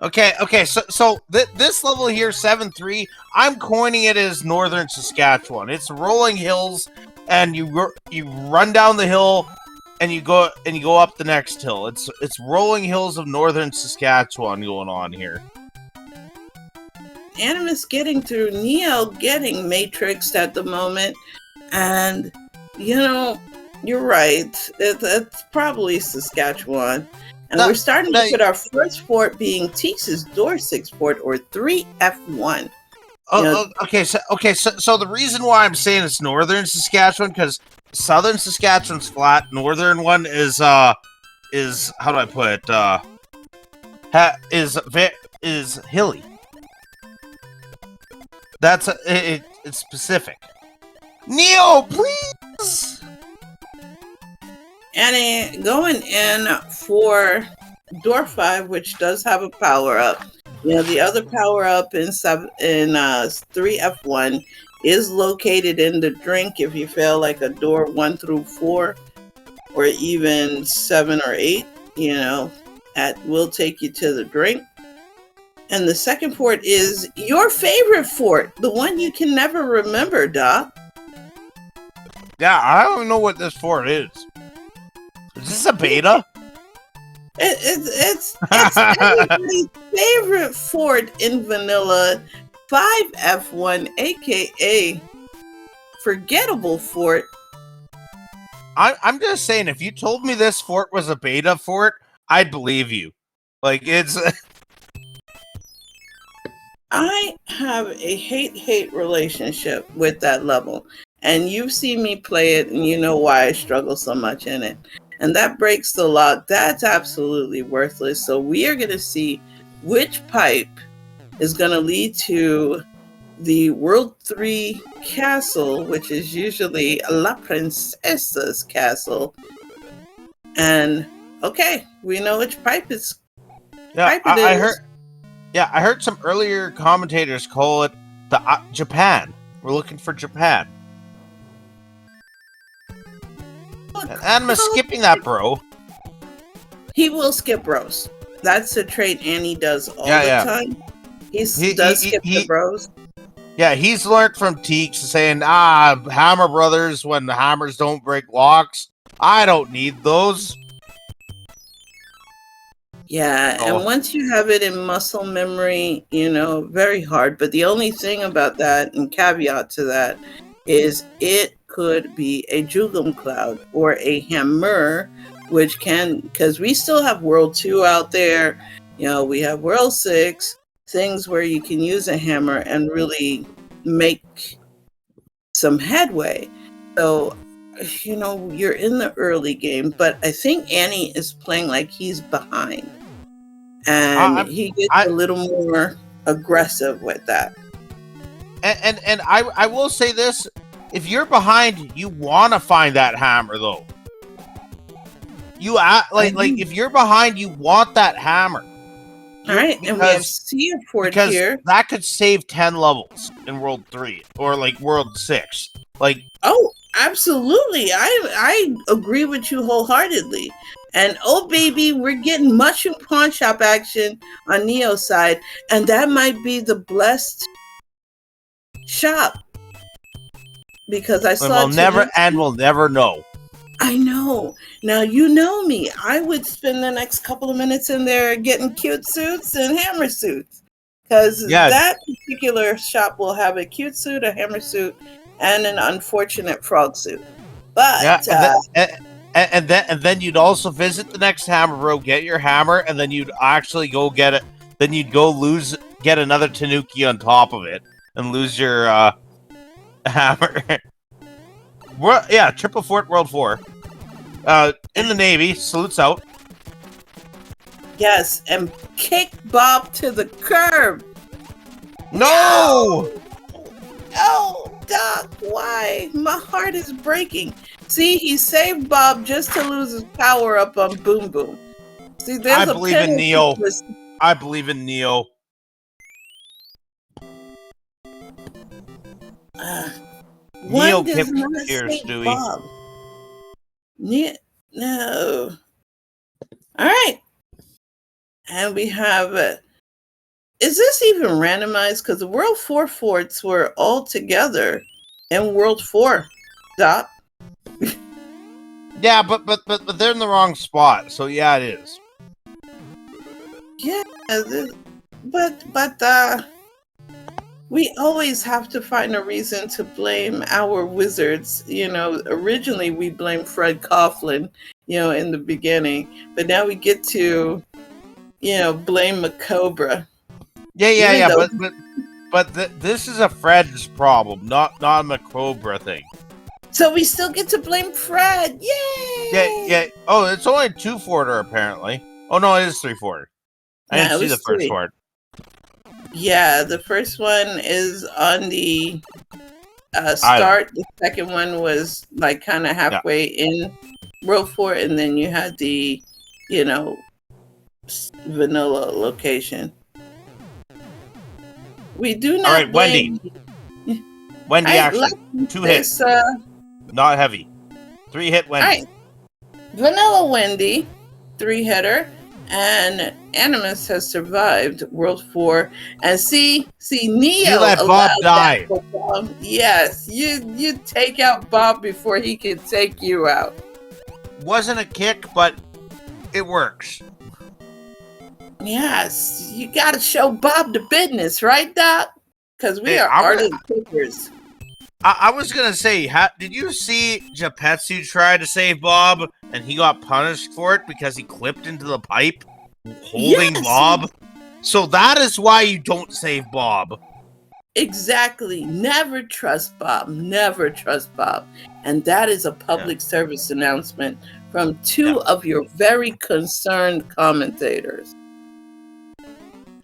Okay. So this level here, 7-3, I'm coining it as Northern Saskatchewan. It's rolling hills, and you run down the hill, and you go up the next hill. It's rolling hills of Northern Saskatchewan going on here. Animus getting through, Neo getting matrixed at the moment, and you're right. It's probably Saskatchewan. And we're starting to put our first fort being Teese's Door 6 fort, or 3F1. Okay. So the reason why I'm saying it's Northern Saskatchewan, because Southern Saskatchewan's flat. Northern one is how do I put it? Is hilly. That's it's specific. Neo, please. And going in for Door 5, which does have a power up. The other power up in 3F1 is located in the drink. If you fail like a door 1 through 4, or even 7 or 8, will take you to the drink. And the second fort is your favorite fort, the one you can never remember, Doc. Yeah, I don't know what this fort is. Is this a beta? It's everybody's favorite fort in vanilla, 5F1, aka forgettable fort. I'm just saying, if you told me this fort was a beta fort, I'd believe you. Like, it's... I have a hate-hate relationship with that level. And you've seen me play it, and you know why I struggle so much in it. And that breaks the lock. That's absolutely worthless. So we are going to see which pipe is going to lead to the World 3 castle, which is usually La Princesa's castle. And, okay, we know which pipe it's... Yeah, I heard... Yeah, I heard some earlier commentators call it the Japan. We're looking for Japan. And Animus skipping that, bro. He will skip bros. That's a trait Annie does all the time. He does skip the bros. Yeah, he's learned from Teeks saying, Hammer Brothers, when the hammers don't break locks. I don't need those. Yeah, and once you have it in muscle memory, very hard. But the only thing about that, and caveat to that, is it could be a Jugum Cloud or a Hammer, which can, because we still have World 2 out there. We have World 6, things where you can use a hammer and really make some headway. So, you're in the early game, but I think Annie is playing like he's behind. And he gets a little more aggressive with that. And I will say this, if you're behind, you want to find that hammer, though. like if you're behind, you want that hammer. All right, and we have Sea Fort here. That could save 10 levels in World 3 or like World 6. Like, oh, absolutely. I agree with you wholeheartedly. And oh baby, we're getting mushroom pawn shop action on Neo's side, and that might be the blessed shop because I saw. We'll never know. I know. Now you know me. I would spend the next couple of minutes in there getting cute suits and hammer suits because that particular shop will have a cute suit, a hammer suit, and an unfortunate frog suit. But and then you'd also visit the next hammer bro, get your hammer, and then you'd actually go get it. Then you'd go get another Tanuki on top of it and lose your hammer. Triple Fort World 4. In the Navy, salutes out. Yes, and kick Bob to the curb. No! Oh, Doc, why? My heart is breaking. See, he saved Bob just to lose his power up on Boom Boom. See, I believe in Neo. I believe in Neo. Neo kept here, Stewie. No. All right. And we have... is this even randomized? Because the World 4 forts were all together in World 4. Doc? Yeah, but they're in the wrong spot. So yeah, it is. Yeah, but we always have to find a reason to blame our wizards. You know, originally we blamed Fred Coughlin, you know, in the beginning, but now we get to, you know, blame Macobra. Yeah. But this is a Fred's problem, not a Macobra thing. So we still get to blame Fred. Yay! Yeah. Oh, it's only a 2-forter apparently. Oh no, it is 3-forter. I didn't see the first fort. Yeah, the first one is on the start. The second one was like kind of halfway in World 4, and then you had the, you know, vanilla location. We do not. All right, blame... Wendy action. 2 hits. Not heavy. 3-hit Wendy. Right. Vanilla Wendy, 3-hitter. And Animus has survived World 4. And see, Neo. You let Bob die. Yes, you take out Bob before he can take you out. Wasn't a kick, but it works. Yes, you got to show Bob the business, right, Doc? Because we are ardent kickers. I was gonna say, did you see Geppetsu try to save Bob, and he got punished for it because he clipped into the pipe holding Bob? So that is why you don't save Bob. Exactly. Never trust Bob. Never trust Bob. And that is a public service announcement from 2 of your very concerned commentators.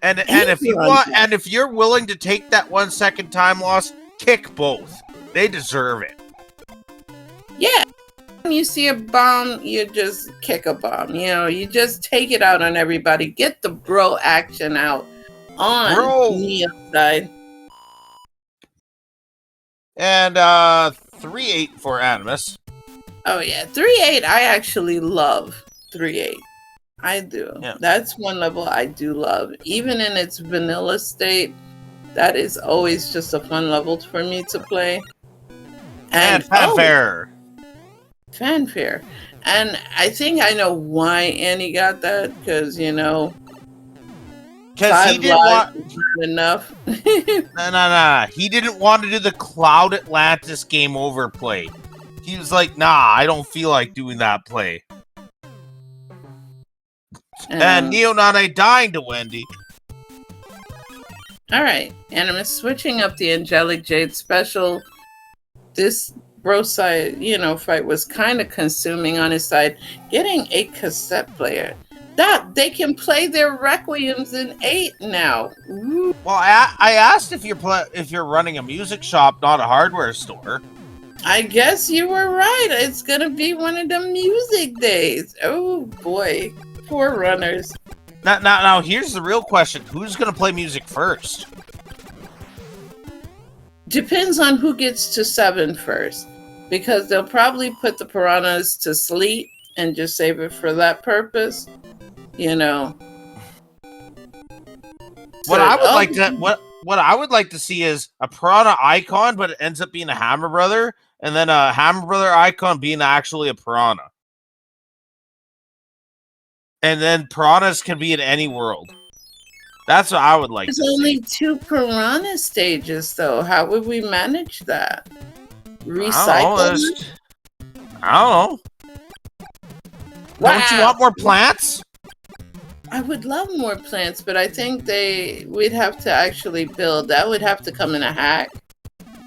And if you're willing to take that 1 second time loss, kick both. They deserve it. Yeah. When you see a bomb, you just kick a bomb. You know, you just take it out on everybody. Get the bro action out on Neo's side. And 3-8 for Animus. Oh yeah, 3-8. I actually love 3-8. I do. Yeah. That's one level I do love. Even in its vanilla state, that is always just a fun level for me to play. And fanfare. Fanfare. And I think I know why Annie got that, because, you know, because he didn't want enough. No. He didn't want to do the Cloud Atlantis game over play. He was like, nah, I don't feel like doing that play. And Neononane dying to Wendy. Alright, Animus switching up the Angelic Jade special. This bro side, you know, fight was kind of consuming on his side. Getting a cassette player. That they can play their Requiems in 8 now. Ooh. Well, I asked if you're running a music shop, not a hardware store. I guess you were right. It's gonna be one of the music days. Oh boy, poor runners. Now, here's the real question: who's gonna play music first? Depends on who gets to 7 first, because they'll probably put the piranhas to sleep and just save it for that purpose. You know. What I would like to what I would like to see is a piranha icon, but it ends up being a Hammer Brother, and then a Hammer Brother icon being actually a piranha. And then piranhas can be in any world. That's what I would like. There's only 2 piranha stages, though. How would we manage that? Recycle? I don't know. Wow. Don't you want more plants? I would love more plants, but I think we'd have to actually build. That would have to come in a hack,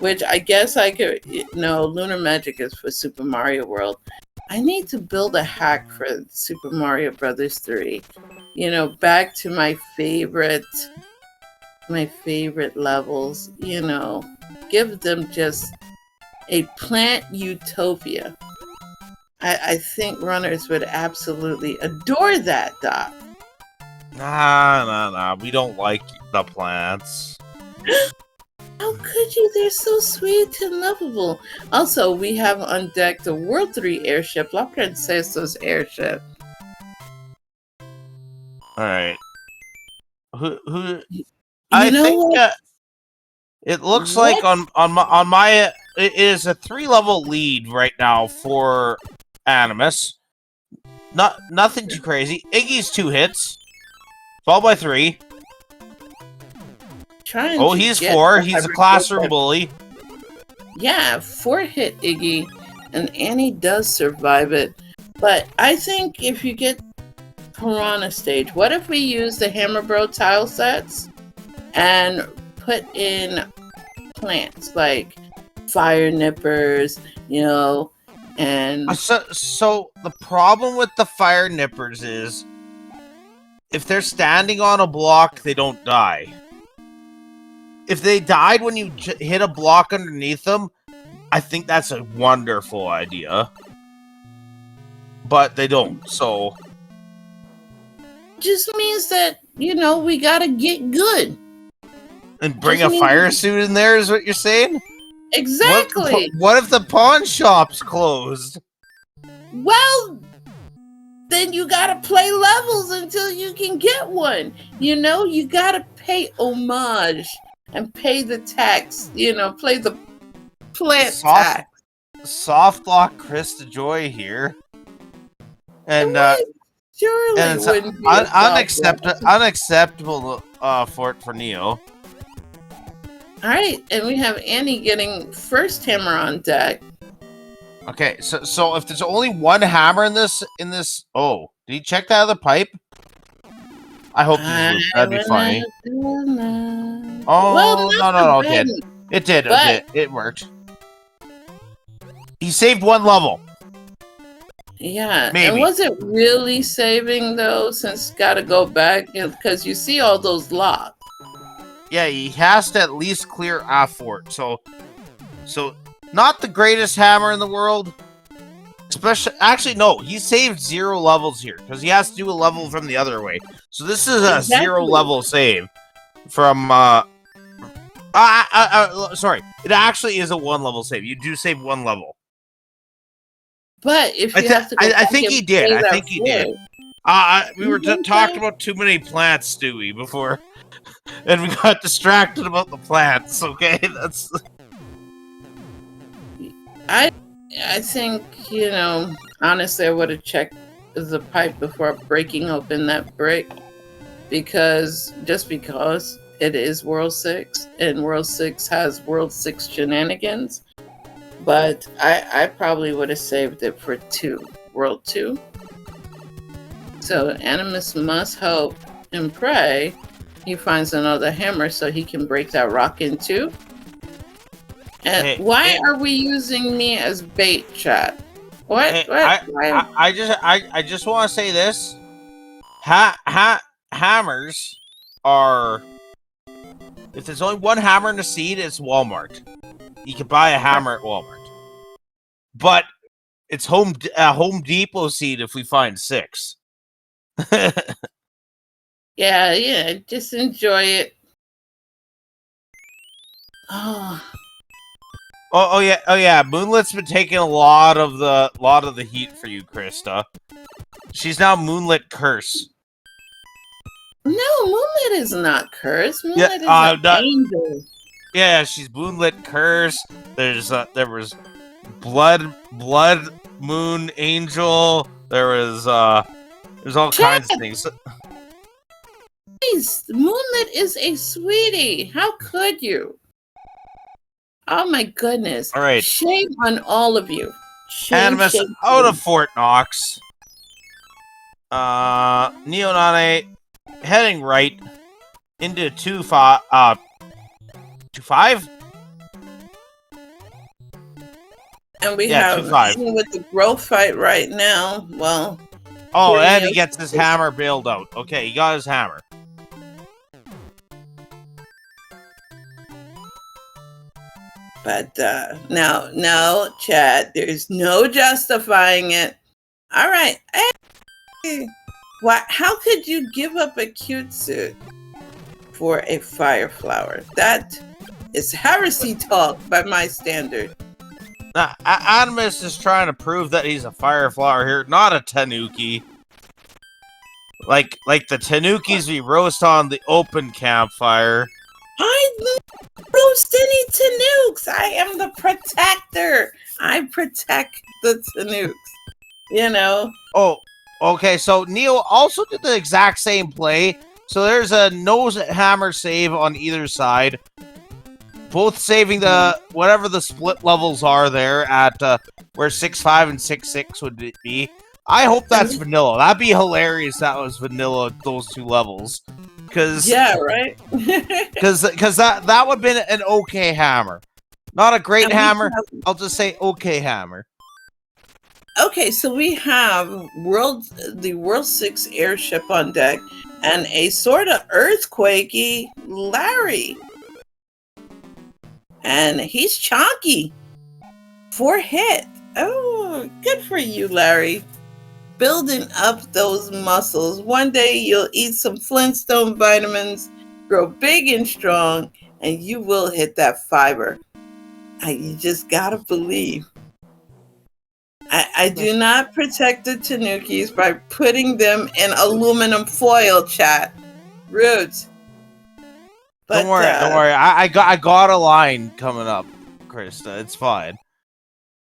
which I guess I could. No, Lunar Magic is for Super Mario World. I need to build a hack for Super Mario Brothers 3. You know, back to my favorite levels. You know, give them just a plant utopia. I think runners would absolutely adore that, Doc. Nah. We don't like the plants. How could you? They're so sweet and lovable. Also, we have on deck the World 3 airship, La Princesa's airship. Alright. I think it looks like on my it is a 3-level lead right now for Animus. Nothing too crazy. Iggy's 2 hits. Followed by 3. He's 4. He's a classroom bully. Yeah, 4-hit Iggy, and Annie does survive it. But I think if you get Piranha stage, what if we use the Hammer Bro tile sets and put in plants like fire nippers, you know, and so the problem with the fire nippers is if they're standing on a block, they don't die. If they died when you hit a block underneath them, I think that's a wonderful idea. But they don't, so... Just means that, you know, we gotta get good. And bring a fire suit in there is what you're saying? Exactly! What if the pawn shop's closed? Well... then you gotta play levels until you can get one. You know, you gotta pay homage and pay the tax. You know, play the plant tax. Soft lock Chris to Joy here. And surely and it's unacceptable for Neo. Alright, and we have Annie getting first hammer on deck. Okay, so if there's only one hammer in this, oh, did he check that other pipe? I hope that'd be funny. Oh, well, no, it did. It worked. He saved 1 level. Yeah, maybe. And was it really saving though? Since gotta go back because you see all those locks. Yeah, he has to at least clear a fort. So. Not the greatest hammer in the world. Actually, no. He saved 0 levels here because he has to do a level from the other way. So this is a 0 level save from. Sorry. It actually is a 1 level save. You do save 1 level. But if you have to, I think he did. I think he did. We were talking about too many plants, Stewie, before, and we got distracted about the plants. Okay, that's. I think, you know, honestly, I would have checked the pipe before breaking open that brick because it is World 6 and World 6 has World 6 shenanigans. But I probably would have saved it for World 2. So Animus must hope and pray he finds another hammer so he can break that rock in 2. And why are we using me as bait, chat? What? I just want to say this. Hammers are... If there's only 1 hammer in the seed, it's Walmart. You can buy a hammer at Walmart. but it's Home Depot seed if we find 6. Yeah, just enjoy it. Oh. Oh yeah. Moonlit's been taking a lot of the heat for you, Krista. She's now Moonlit Curse. No, Moonlit is not cursed. Moonlit is Yeah, an angel. Yeah, she's Moonlit Curse. There was Blood Moon Angel. There's all kinds of things. Please, Moonlit is a sweetie. How could you? Oh my goodness. All right. Shame on all of you. Shame, Animus shame, out shame. of Fort Knox. Neononane heading right into 2-5. 2-5? And we Yeah, have 2-5. even with the growth fight right now. Well. Oh, and he gets his hammer bailed out. Okay, he got his hammer. But now, Chad, there's no justifying it. All right. Hey, what? How could you give up a cute suit for a fire flower? That is heresy talk by my standard. Now, Animus is trying to prove that he's a fire flower here, not a tanuki. Like the tanukis we roast on the open campfire. I don't roast any tanooks. I am the protector. I protect the tanooks. You know. Oh, okay. So Neo also did the exact same play. So there's a nose hammer save on either side. Both saving the whatever the split levels are there at where 6-5 and 6-6 would be. I hope that's vanilla. That'd be hilarious. That was vanilla. Those 2 levels. Cause yeah, right. Because that would have been an okay hammer, not a great hammer. I'll just say okay hammer. Okay, so we have the World 6 airship on deck and a sort of earthquakey Larry. And he's chonky. 4 hit. Oh, good for you, Larry. Building up those muscles. One day you'll eat some Flintstone vitamins, grow big and strong, and you will hit that fiber. You just gotta believe. I do not protect the tanukis by putting them in aluminum foil, chat. Rude. But, don't worry. I got a line coming up, Krista. It's fine.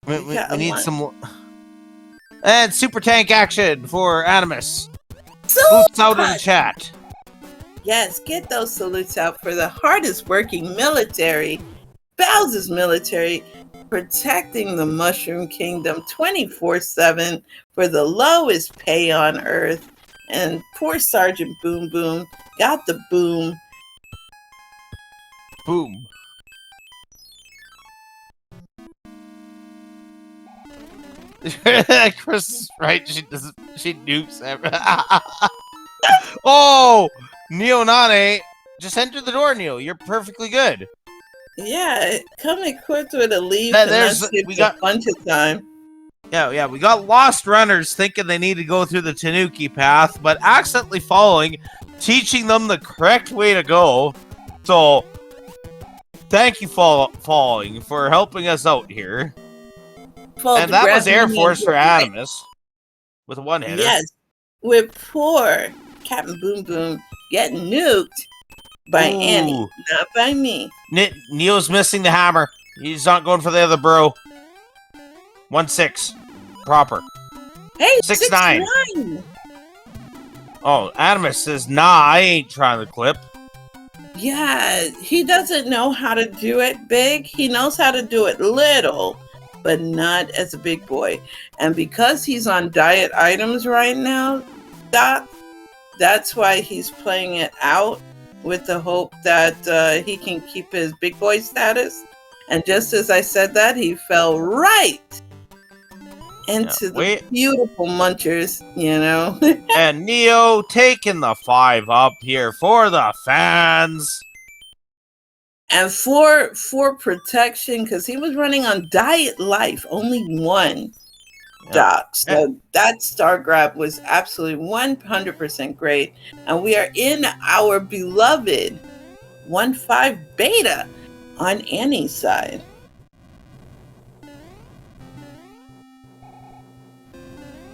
We need some. And super tank action for Animus. Salutes out in the chat. Yes, get those salutes out for the hardest working military, Bowser's military, protecting the Mushroom Kingdom 24/7 for the lowest pay on Earth. And poor Sergeant Boom Boom got the boom. Boom. Chris is right. She nukes everything. Oh, Neononane, just enter the door, Neo. You're perfectly good. Yeah, come equipped with a leaf. We got a bunch of time. Yeah, we got lost runners thinking they need to go through the Tanuki path, but accidentally following, teaching them the correct way to go. So, thank you, following, for helping us out here. And that was Air Force for Animus with a 1-hitter. Yes, with poor Captain Boom Boom getting nuked by Annie, not by me. Neo's missing the hammer. He's not going for the other bro. 1-6. Proper. Hey, 6-9. Oh, Animus says, nah, I ain't trying to clip. Yeah, he doesn't know how to do it big. He knows how to do it little, but not as a big boy. And because he's on diet items right now, Doc, that's why he's playing it out with the hope that he can keep his big boy status. And just as I said that, he fell right into the beautiful munchers, you know. And Neo taking the 5 up here for the fans. And for protection, because he was running on Diet Life, only one doc. So that star grab was absolutely 100% great. And we are in our beloved 1.5 beta on Annie's side.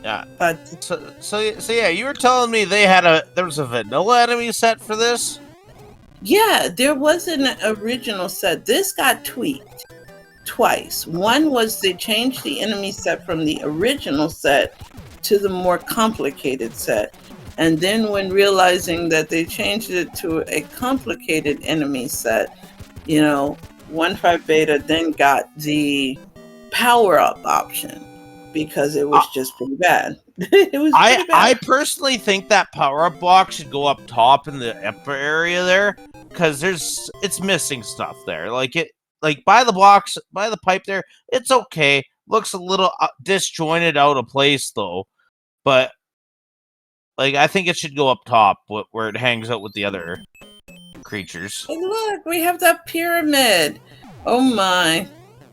Yeah. But So yeah, you were telling me there was a vanilla enemy set for this? yeah, there was an original set. This got tweaked twice. One was they changed the enemy set from the original set to the more complicated set. And then when realizing that they changed it to a complicated enemy set, 1.5 beta then got the power-up option because it was just pretty bad. It was pretty bad. I personally think that power-up box should go up top in the upper area there, because it's missing stuff there. Like by the pipe there, it's okay. Looks a little disjointed, out of place though. But I think it should go up top where it hangs out with the other creatures. Hey, look, we have that pyramid. Oh my.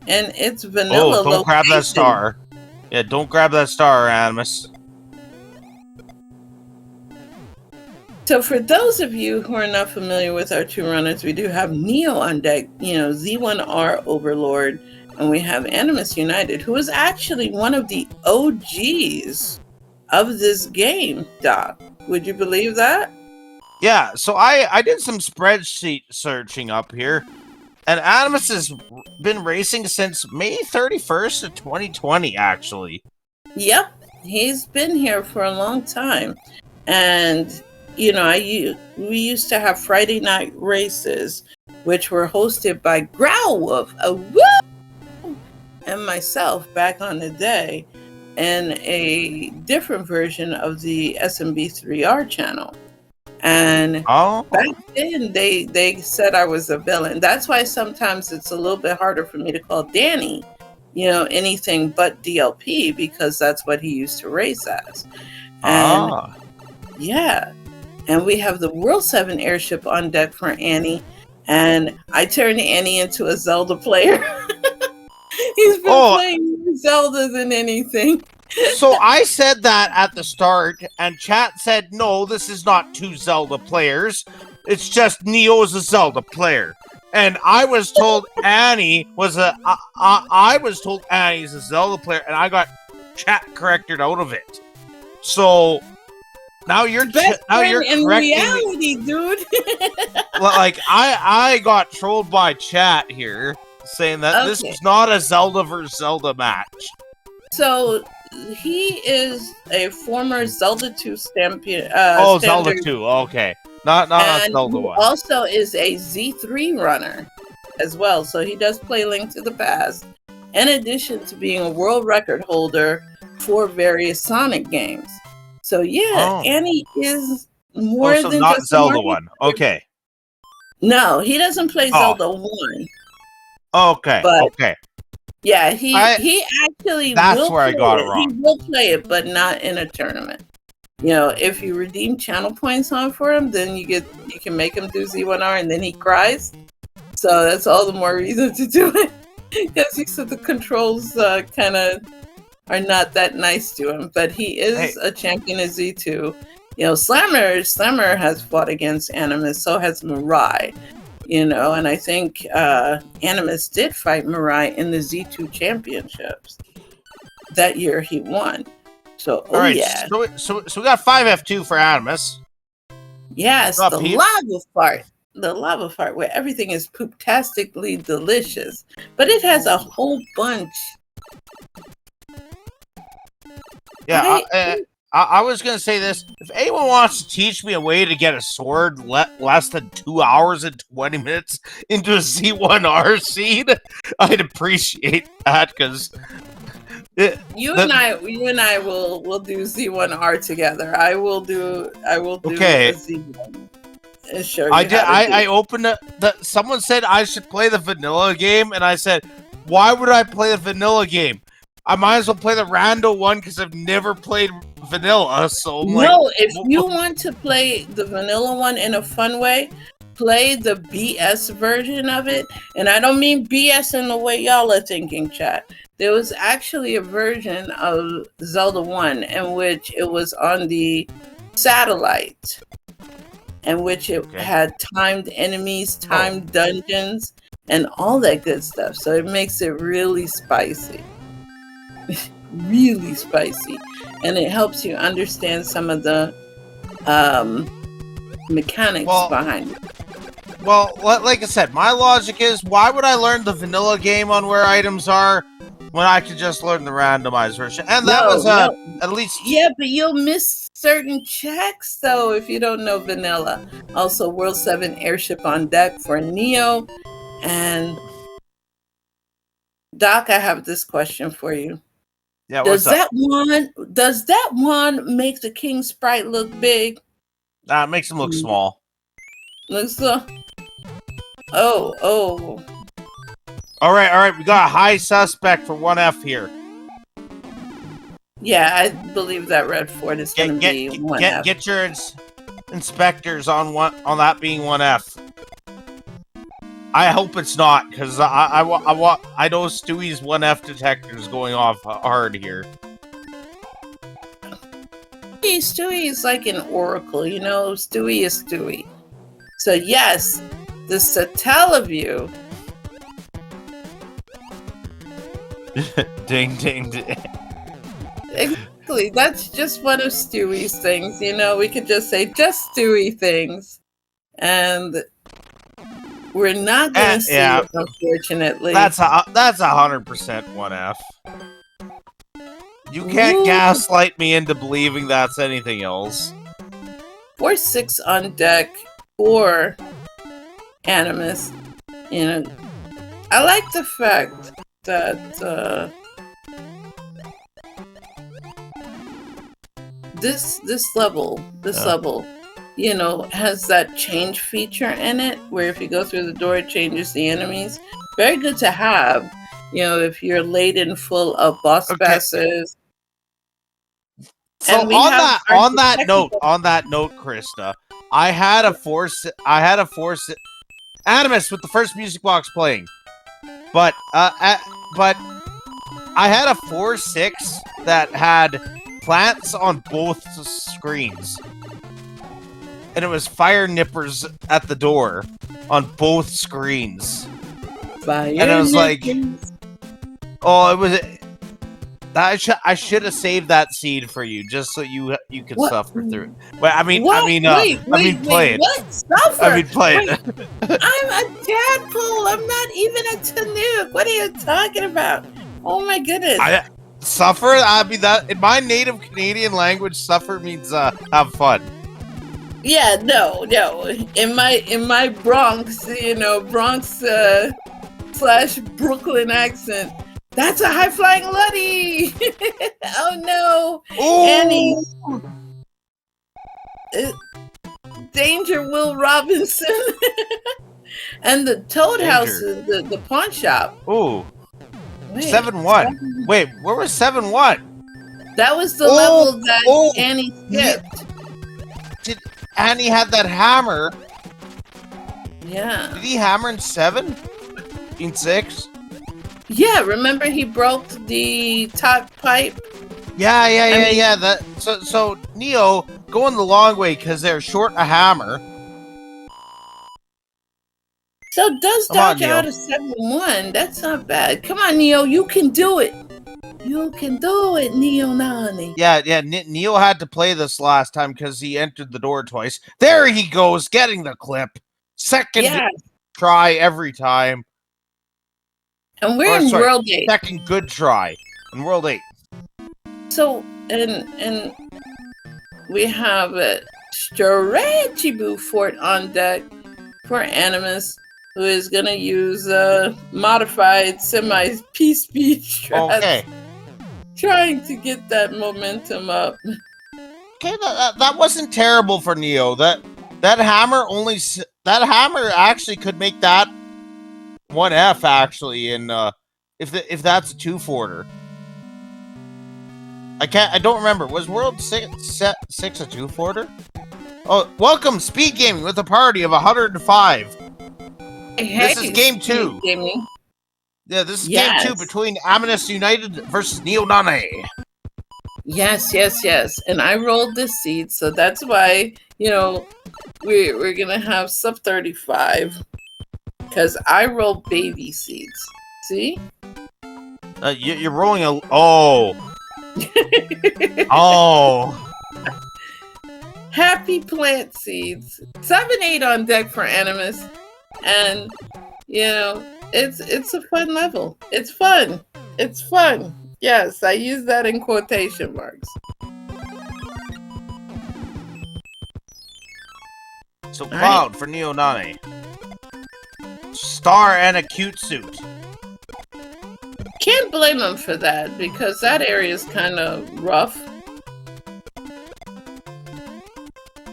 And it's vanilla. Oh, don't grab that star. Yeah, don't grab that star, Animus. So for those of you who are not familiar with our two runners, we do have Neo on deck, Z1R Overlord, and we have AnimusUnited, who is actually one of the OGs of this game, Doc. Would you believe that? Yeah, so I did some spreadsheet searching up here, and Animus has been racing since May 31st of 2020, actually. Yep, he's been here for a long time. And, we used to have Friday night races, which were hosted by Growlwolf, and myself back on the day, in a different version of the SMB3R channel. And back then, they said I was a villain. That's why sometimes it's a little bit harder for me to call Danny, anything but DLP, because that's what he used to race as. And yeah. And we have the World 7 airship on deck for Annie. And I turned Annie into a Zelda player. He's been playing more Zelda than anything. So I said that at the start, and chat said, no, this is not two Zelda players. It's just Neo's a Zelda player. And I was told Annie was I was told Annie's a Zelda player, and I got chat corrected out of it. So now you're in reality, dude. I got trolled by chat here, saying that this was not a Zelda versus Zelda match. So he is a former Zelda 2 champion. Zelda 2. Okay, not Zelda 1. Also is a Z3 runner as well. So he does play Link to the Past, in addition to being a world record holder for various Sonic games. So yeah, Annie is more than not just Zelda 1. Okay. No, he doesn't play Zelda 1. Okay. Okay. Yeah, he actually that's where I got it wrong. He will play it, but not in a tournament. If you redeem channel points on for him, then you can make him do Z1R, and then he cries. So that's all the more reason to do it. Because he said the controls kind of are not that nice to him. But he is a champion of Z2. Slammer has fought against Animus, so has Mirai. And I think Animus did fight Mirai in the Z2 championships. That year he won. So, yeah. So we got 5F2 for Animus. Yes, the lava part. The lava part where everything is poop-tastically delicious. But it has a whole bunch. Yeah, I was going to say this. If anyone wants to teach me a way to get a sword less than 2 hours and 20 minutes into a Z1R seed, I'd appreciate that, because you and I will do Z1R together. I will do okay. a Z1. Sure. I opened someone said I should play the vanilla game, and I said, why would I play the vanilla game? I might as well play the rando one because I've never played vanilla. So if you want to play the vanilla one in a fun way, play the BS version of it, and I don't mean BS in the way y'all are thinking, chat. There was actually a version of Zelda 1 in which it was on the satellite, in which it had timed enemies, timed dungeons, and all that good stuff. So it makes it really spicy. Really spicy. And it helps you understand some of the mechanics behind it. Well, like I said, my logic is, why would I learn the vanilla game on where items are when I could just learn the randomized version? And that was at least... Yeah, but you'll miss certain checks, though, if you don't know vanilla. Also, World 7 Airship on deck for Neo. And Doc, I have this question for you. Yeah, does that one make the king sprite look big? Nah, it makes him look small. Looks so. Oh. All right. We got a high suspect for 1F here. Yeah, I believe that Red Fort is going to be 1F. Get your inspectors on that being 1F. I hope it's not, because I know Stewie's 1F detector is going off hard here. Hey, Stewie is like an oracle, you know? Stewie is Stewie. So yes, the Satellaview. Ding, ding, ding. Exactly. That's just one of Stewie's things, you know? We could just say just Stewie things. And... we're not going to see it, unfortunately. That's 100% 1F. You can't gaslight me into believing that's anything else. 4-6 on deck for Animus. You know, I like the fact that this level, you know, has that change feature in it, where if you go through the door, it changes the enemies. Very good to have, you know, if you're laden full of boss passes. So on that note, Krista, I had a force Animus with the first music box playing, but I had a 4-6 that had plants on both screens. And it was fire nippers at the door on both screens. And I was like, oh, it was... I should have saved that seed for you, just so you could suffer through it. But I mean, play it. What? Suffer? I mean, play it. I'm a tadpole. I'm not even a Tanuki. What are you talking about? Oh my goodness. Suffer? I mean, that in my native Canadian language, suffer means have fun. Yeah, no. In my Bronx, you know, Bronx / Brooklyn accent, that's a high flying Luddy. Oh no, Annie. Danger, Will Robinson, and the Toad House, the pawn shop. Ooh, 7-1. Wait, where was 7-1? That was the level that Annie skipped. Annie had that hammer. Yeah. Did he hammer in 7? In 6? Yeah, remember he broke the top pipe? Yeah. That so Neo going the long way because they're short a hammer. So does dodge out a 7-1. That's not bad. Come on, Neo, you can do it. You can do it, Neononane. Yeah. Neo had to play this last time because he entered the door twice. There he goes, getting the clip. Second try every time. And we're in World 8. Second good try in World 8. So, and we have a Stretchy Fort on deck for Animus, who is going to use modified semi-P-speed strats. Okay. Trying to get that momentum up. Okay, that wasn't terrible for Neo. That hammer actually could make that 1F actually in if that's a 2-forter. I don't remember. Was World 6 a 2-forter? Oh, welcome, SpeedGaming with a party of 105. Hey, This is game 2. SpeedGaming. Yeah, this is Yes. game 2 between AnimusUnited versus Neononane. Yes. And I rolled this seed, so that's why, we're gonna have sub 35. Because I roll baby seeds. See? You're rolling a... Oh. Oh. Happy plant seeds. 7-8 on deck for Animus. And, it's a fun level. It's fun. It's fun. Yes, I use that in quotation marks. So Cloud for Neononane. Star and a cute suit. Can't blame him for that, because that area is kind of rough.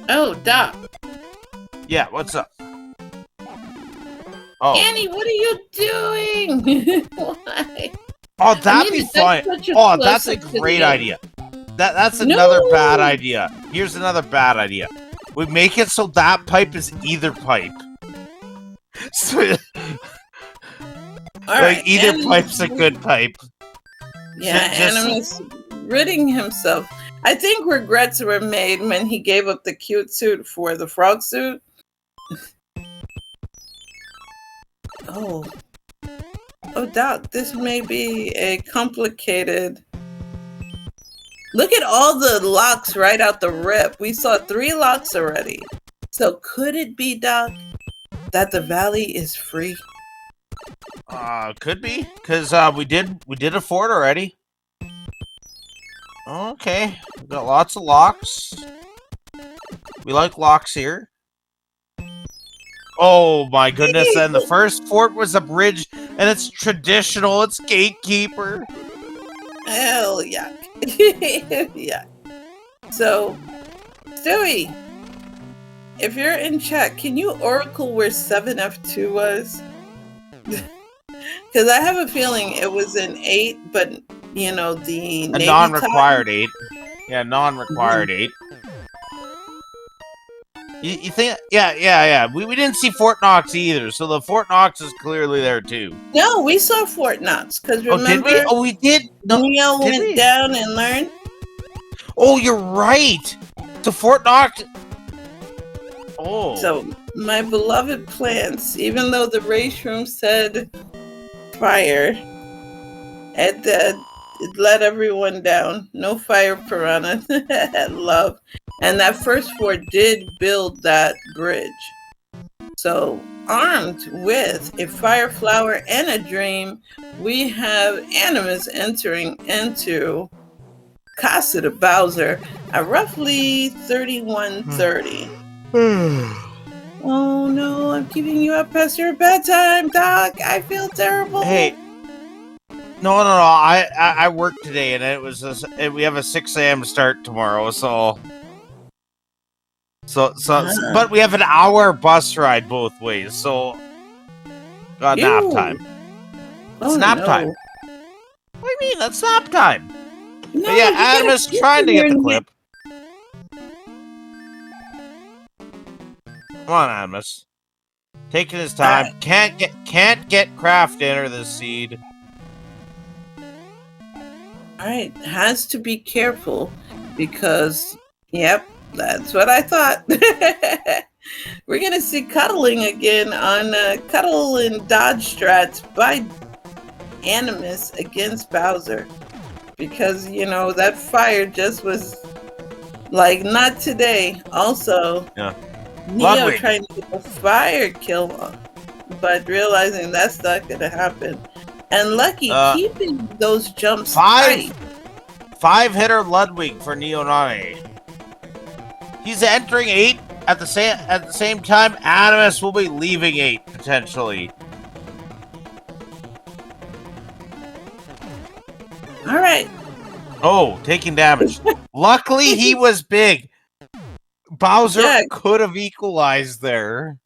Oh, Doc. Yeah, what's up? Oh. Annie, what are you doing? Why? Oh, that'd be fun. Oh, that's a great idea. That's another bad idea. Here's another bad idea. We make it so that pipe is either pipe. So, either pipe's a good pipe. Yeah, Animus ridding himself. I think regrets were made when he gave up the cute suit for the frog suit. Oh, Doc, this may be a complicated... Look at all the locks right out the rip. We saw 3 locks already. So could it be, Doc, that the valley is free? Could be, because we did a fort already. Okay, we got lots of locks. We like locks here. Oh my goodness, and the first fort was a bridge, and it's traditional, it's gatekeeper. Hell yeah. Yeah. So, Stewie, if you're in chat, can you oracle where 7F2 was? Because I have a feeling it was an 8, but the a non-required 8. Yeah, non-required 8. You think? Yeah. We didn't see Fort Knox either, so the Fort Knox is clearly there too. No, we saw Fort Knox because remember? Oh, did we? Oh, we did. No, Neo went down and learned. Oh, you're right. To Fort Knox. Oh. So my beloved plants, even though the race room said fire, it let everyone down. No fire piranha. Love. And that first fort did build that bridge. So, armed with a fire flower and a dream, we have Animus entering into Casa de Bowser at roughly 31:30. Oh no, I'm keeping you up past your bedtime, Doc. I feel terrible. Hey. No. I worked today, and it was we have a 6 a.m. start tomorrow, so but we have an hour bus ride both ways, so got nap time. It's nap time. What do you mean? That's nap time. No, but yeah, Animus trying to get the clip. Come on, Animus. Taking his time. Can't get craft to enter this seed. Alright, has to be careful because yep, that's what I thought. We're gonna see cuddling again on cuddle and dodge strats by Animus against Bowser. Because that fire just was like not today. Also, yeah. Neo trying to get a fire kill, but realizing that's not gonna happen. And Lucky keeping those jumps tight. 5-hitter Ludwig for Neononane. He's entering 8 at the same time. Animus will be leaving 8 potentially. All right. Oh, taking damage. Luckily, he was big. Bowser could have equalized there.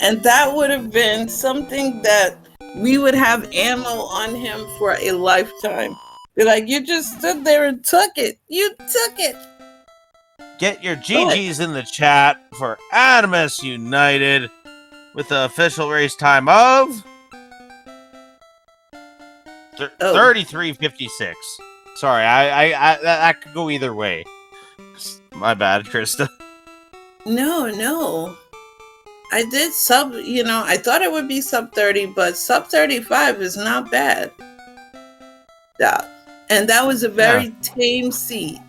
And that would have been something that we would have ammo on him for a lifetime. Be like, you just stood there and took it. You took it. Get your GGs in the chat for Animus United with the official race time of 33:56. Sorry, I that could go either way. My bad, Krista. No. I did sub, I thought it would be sub 30, but sub 35 is not bad. Yeah. And that was a very tame seed.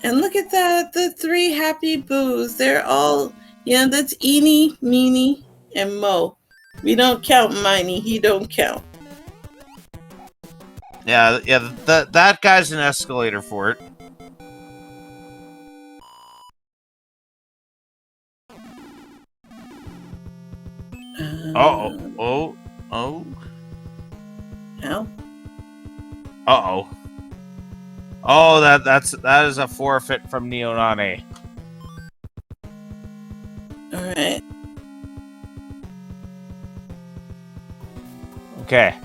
And look at that, the 3 happy boos. They're all, that's Eenie, Meanie, and Mo. We don't count Miney, he don't count. Yeah, that guy's an escalator for it. Oh. How? Uh-oh. Oh, that is a forfeit from Neononane. Alright. Okay.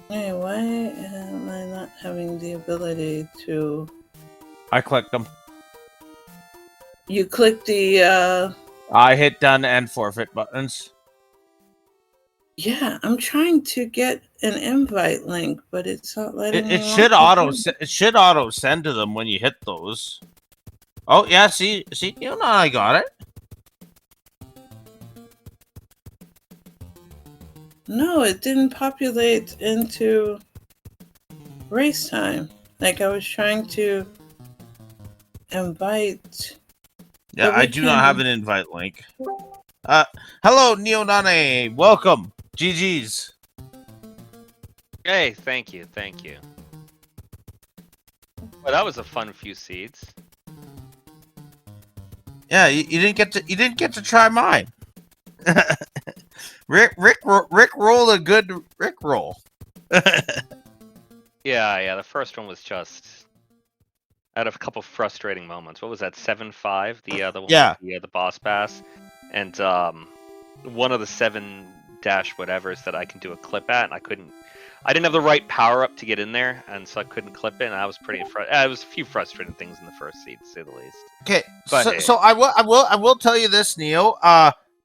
Hey, why am I not having the ability to... I clicked them. You click the, I hit done and forfeit buttons. Yeah, I'm trying to get an invite link, but it's not letting me. It should auto send to them when you hit those. Oh yeah, see, I got it. No, it didn't populate into race time. Like I was trying to invite. Yeah, I do not have an invite link. Hello, Neononane. Welcome. GG's. Hey, thank you. Well, that was a fun few seeds. Yeah, you didn't get to try mine. Rick rolled a good Rick roll. Yeah, the first one was just. I had a couple frustrating moments. What was that? 7-5, the one, the boss pass, and one of the 7 dash whatevers that I can do a clip at, and I didn't have the right power up to get in there, and so I couldn't clip it. And I was pretty it was a few frustrating things in the first seed, to say the least. Okay, but so I will tell you this, Neo.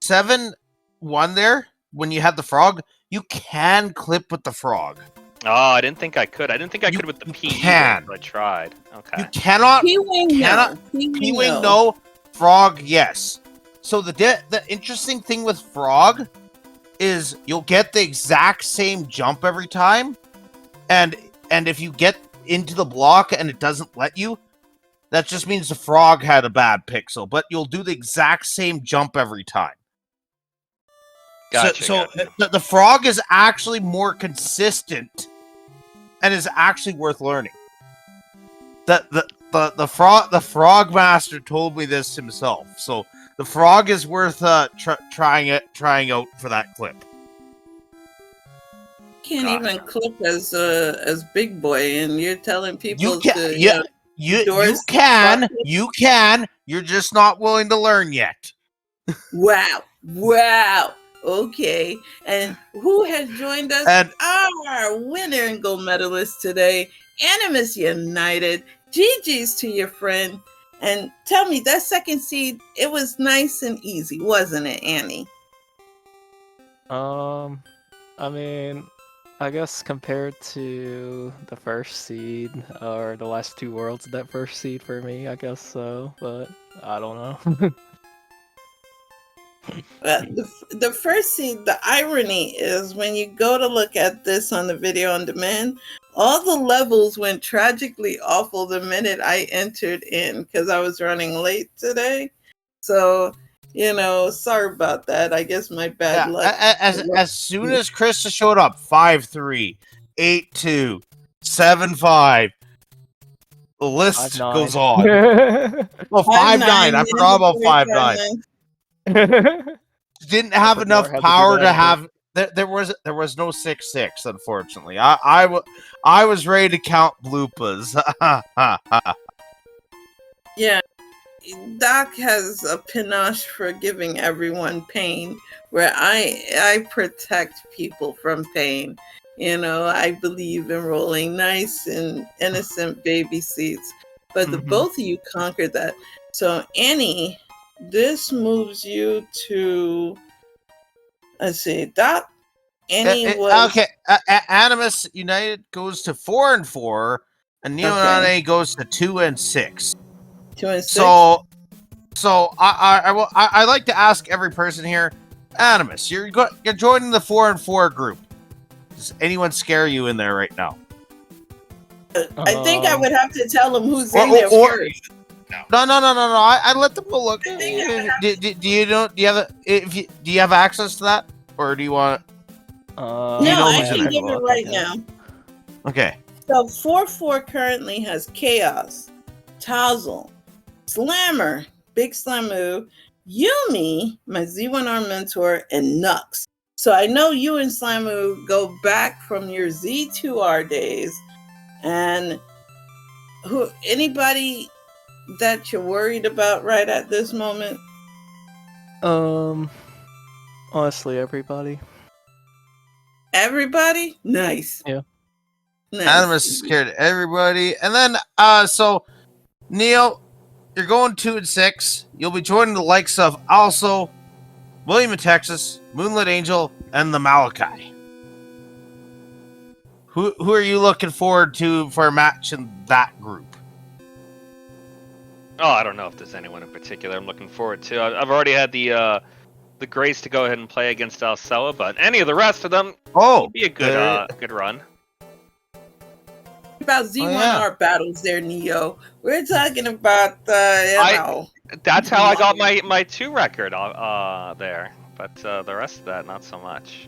7-1 there when you had the frog, you can clip with the frog. Oh, I didn't think I could. I didn't think I could with the P. Can. So I tried. Okay. You cannot. P-wing, P-wing, no. Frog, yes. So the interesting thing with frog is you'll get the exact same jump every time, and if you get into the block and it doesn't let you, that just means the frog had a bad pixel. But you'll do the exact same jump every time. Gotcha. So the frog is actually more consistent and is actually worth learning. The frog master told me this himself. So the frog is worth trying out for that clip. Can't even clip as big boy, and you're telling people you can. You're just not willing to learn yet. Wow. Okay, and who has joined us? And our winner and gold medalist today, Animus United. GG's to your friend. And tell me, that second seed, it was nice and easy, wasn't it, Annie? I mean, I guess compared to the first seed, or the last 2 worlds, that first seed for me, I guess so, but I don't know. The first seed, the irony is when you go to look at this on the video on demand, all the levels went tragically awful the minute I entered in because I was running late today. So, sorry about that. I guess my bad luck. As soon as Krista showed up, 5-3, 8-2, 7-5. The list goes on. Well, 5-9. I forgot about 5-9. Didn't have enough power to have. There was no 6-6, unfortunately. I was ready to count bloopas. Yeah, Doc has a panache for giving everyone pain, where I protect people from pain. I believe in rolling nice and innocent baby seeds. But the both of you conquered that. So Annie, this moves you to, let's see, Doc. Annie was okay. Animus United goes to 4 and 4, and Neononane goes to 2 and 6. 2 and 6. So I like to ask every person here, Animus, you're joining the 4 and 4 group. Does anyone scare you in there right now? I think I would have to tell them who's in there first. No. I let them go look. Do you have access to that, or do you want? No, I can give it right now. Okay. So 4-4 currently has Chaos, Tazzle, Slammer, Big Slamu, Yumi, my Z1R mentor, and Nux. So I know you and Slamu go back from your Z2R days. And anybody that you're worried about right at this moment? Honestly, everybody. Everybody? Nice. Yeah. Nice. Animus is scared of everybody. And then, so, Neo, you're going 2 and 6. You'll be joining the likes of also William and Texas, Moonlit Angel, and the Malachi. Who are you looking forward to for a match in that group? Oh, I don't know if there's anyone in particular I'm looking forward to. I've already had the grace to go ahead and play against Alcela, but any of the rest of them would be a good run. About Z1R battles there, Neo. We're talking about That's how I got my 2 record there, but the rest of that not so much.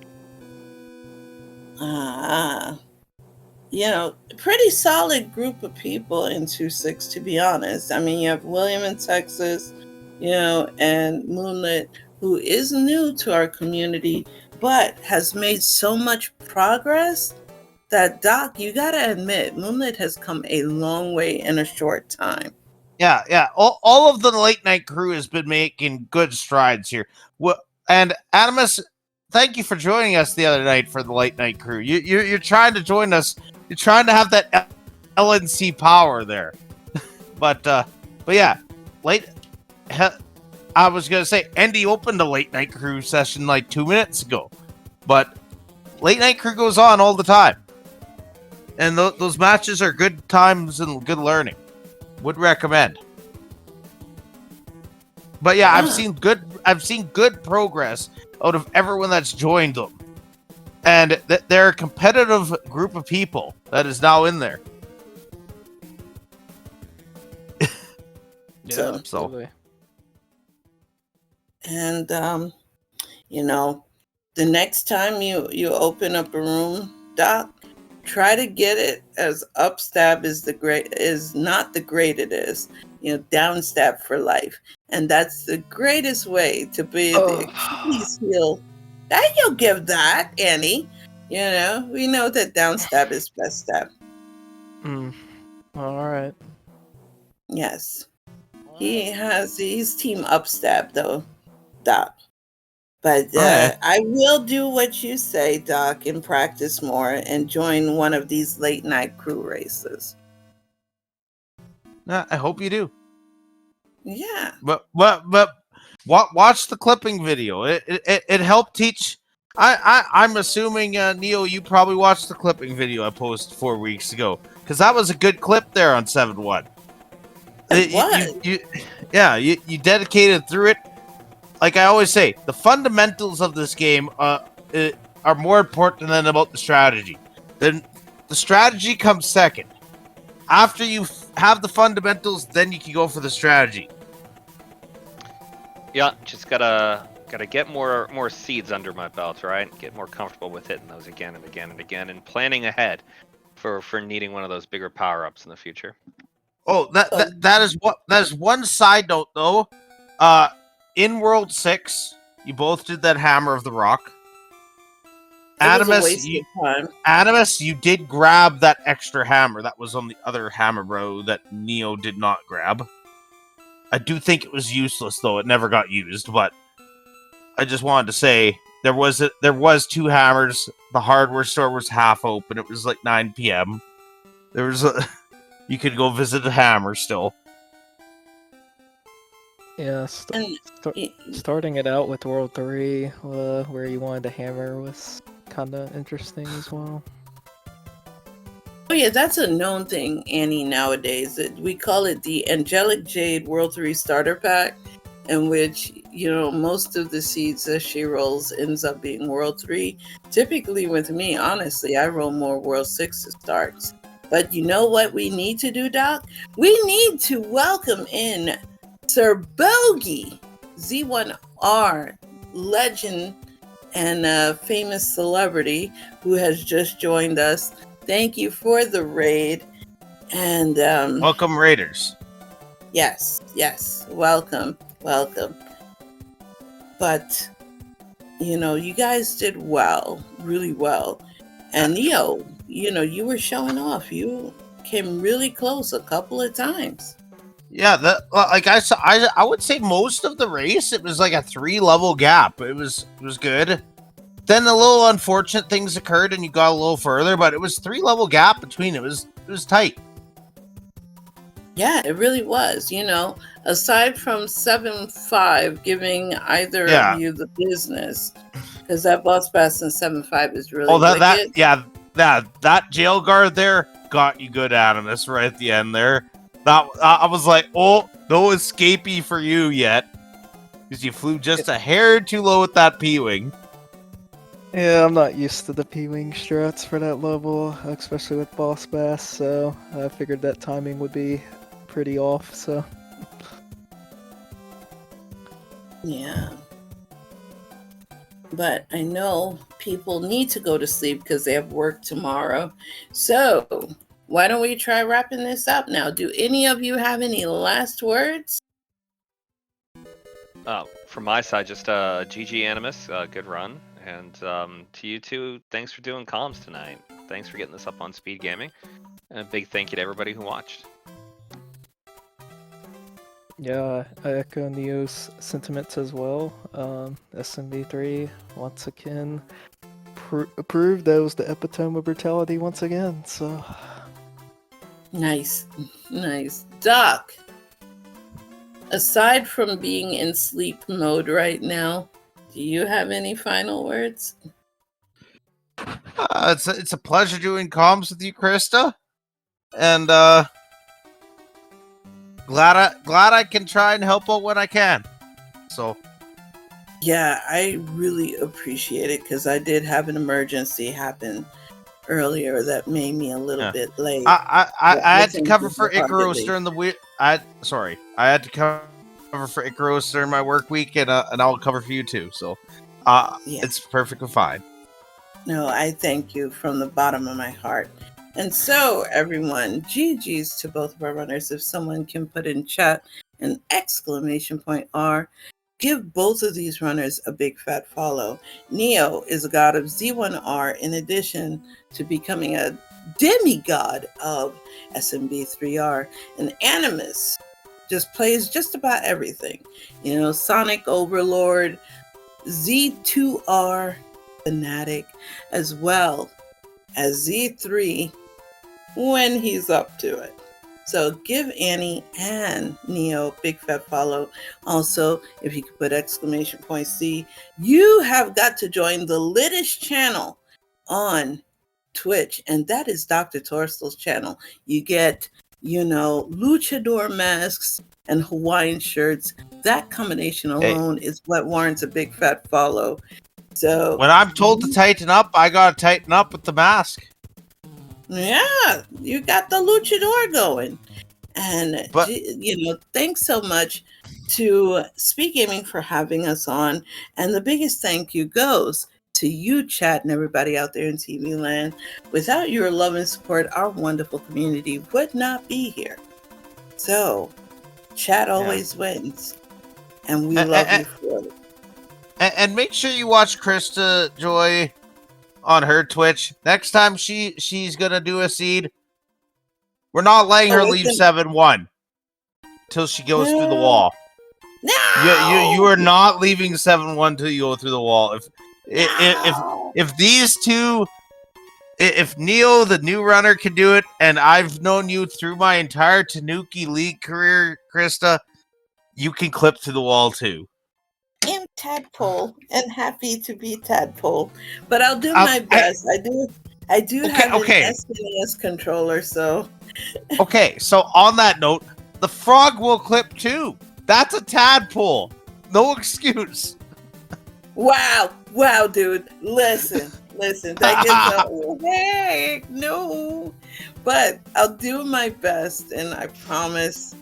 Pretty solid group of people in 2-6, to be honest. I mean, you have William in Texas, and Moonlit, who is new to our community, but has made so much progress that, Doc, you gotta admit, Moonlit has come a long way in a short time. Yeah. All of the late night crew has been making good strides here. And Animus, thank you for joining us the other night for the late night crew. You're trying to join us. You're trying to have that LNC power there. but yeah, I was gonna say Andy opened a late night crew session like 2 minutes ago, but late night crew goes on all the time, and those matches are good times and good learning. Would recommend. But yeah, I've seen good progress out of everyone that's joined them. And they're a competitive group of people that is now in there. Yeah, so. And the next time you open up a room, Doc, try to get it as upstab is not the great it is. Downstab for life. And that's the greatest way to be the Achilles heel. That you'll give that, Annie. We know that downstab is best stab. All right. Yes. He's team upstab though, Doc. But I will do what you say, Doc, and practice more and join one of these late night crew races. I hope you do. Yeah. But watch the clipping video. It helped teach. I'm assuming Neo, you probably watched the clipping video I posted 4 weeks ago, because that was a good clip there on 7-1. You dedicated through it. Like I always say, the fundamentals of this game are more important than about the strategy. Then the strategy comes second. After you have the fundamentals, then you can go for the strategy. Yeah, just gotta get more seeds under my belt, right? Get more comfortable with hitting those again and again and again, and planning ahead for needing one of those bigger power-ups in the future. Oh, that is one side note though. In World 6, you both did that Hammer of the Rock. Animus, you did grab that extra hammer that was on the other hammer bro that Neo did not grab. I do think it was useless though; it never got used. But I just wanted to say there was 2 hammers. The hardware store was half open. It was like 9 p.m. There was you could go visit the hammer still. Yeah, starting it out with World 3, where you wanted to hammer, was kind of interesting as well. Oh yeah, that's a known thing, Annie, nowadays. We call it the Angelic Jade World 3 Starter Pack, in which, most of the seeds that she rolls ends up being World 3. Typically with me, honestly, I roll more World 6 starts. But you know what we need to do, Doc? We need to welcome in Sir Bogey, Z1R, legend and famous celebrity who has just joined us. Thank you for the raid. And welcome, Raiders. Yes, welcome. But, you guys did well, really well. And Neo, you were showing off. You came really close a couple of times. Yeah, I would say most of the race, it was like a 3-level gap. It was good. Then a little unfortunate things occurred and you got a little further, but it was 3-level gap between. It was tight. Yeah, it really was. Aside from 7-5 giving either of you the business, because that boss pass in 7-5 is really that jail guard there got you good, Animus, right at the end there. I was like, oh, no escapee for you yet, because you flew just a hair too low with that P-wing. Yeah, I'm not used to the P-wing strats for that level, especially with boss bass, so I figured that timing would be pretty off, so. Yeah. But I know people need to go to sleep because they have work tomorrow. So why don't we try wrapping this up now? Do any of you have any last words? From my side, just GG Animus, good run. And to you two, thanks for doing comms tonight. Thanks for getting this up on SpeedGaming. And a big thank you to everybody who watched. Yeah, I echo Neo's sentiments as well. SMB3, once again, proved that was the epitome of brutality once again, so. Nice. Doc, aside from being in sleep mode right now, do you have any final words? It's a pleasure doing comms with you, Krista. And, glad I can try and help out when I can. So yeah, I really appreciate it because I did have an emergency happen earlier that made me a little bit late. I had to cover for Icarus during the week. I had to cover for Icarus during my work week, and I'll cover for you too. So it's perfectly fine. No, I thank you from the bottom of my heart. And so, everyone, GG's to both of our runners. If someone can put in chat an !R, give both of these runners a big fat follow. Neo is a god of Z1R in addition to becoming a demigod of SMB3R. And Animus just plays just about everything. Sonic Overlord, Z2R Fanatic, as well as Z3 when he's up to it. So give Annie and Neo big fat follow. Also, if you could put !C, you have got to join the latest channel on Twitch, and that is Dr. Torstol's channel. You get, luchador masks and Hawaiian shirts. That combination alone is what warrants a big fat follow. So when I'm told to tighten up, I gotta tighten up with the mask. Yeah, you got the luchador going. And, thanks so much to SpeedGaming for having us on. And the biggest thank you goes to you, chat, and everybody out there in TV land. Without your love and support, our wonderful community would not be here. So, chat always wins. And we love you for it. And make sure you watch Krista Joy on her Twitch. Next time she's gonna do a seed, we're not letting her leave 7-1 till she goes through the wall. No! You are not leaving 7-1 till you go through the wall. If these two, if Neo, the new runner, can do it, and I've known you through my entire Tanuki League career, Krista, you can clip to the wall too. I'm Tadpole and happy to be Tadpole, but I'll do my best. I do have an SNES controller, so. Okay, so on that note, the frog will clip too. That's a tadpole. No excuse. Wow, dude. Listen. That gets heck no. But I'll do my best, and I promise.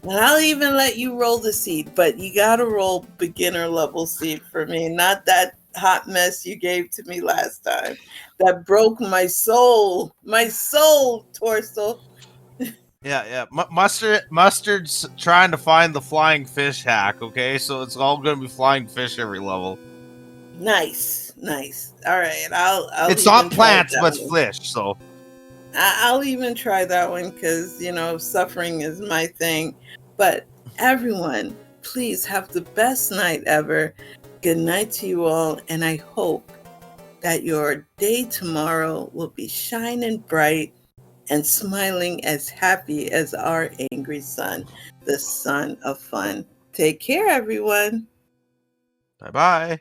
And I'll even let you roll the seed, but you gotta roll beginner level seed for me, not that hot mess you gave to me last time. That broke my soul. My soul, Torso. Yeah. Mustard's trying to find the flying fish hack, okay? So it's all gonna be flying fish every level. Nice. All right, I'll it's not plants, but it's fish, so. I'll even try that one because, suffering is my thing. But everyone, please have the best night ever. Good night to you all. And I hope that your day tomorrow will be shining bright and smiling as happy as our angry sun, the son of fun. Take care, everyone. Bye-bye.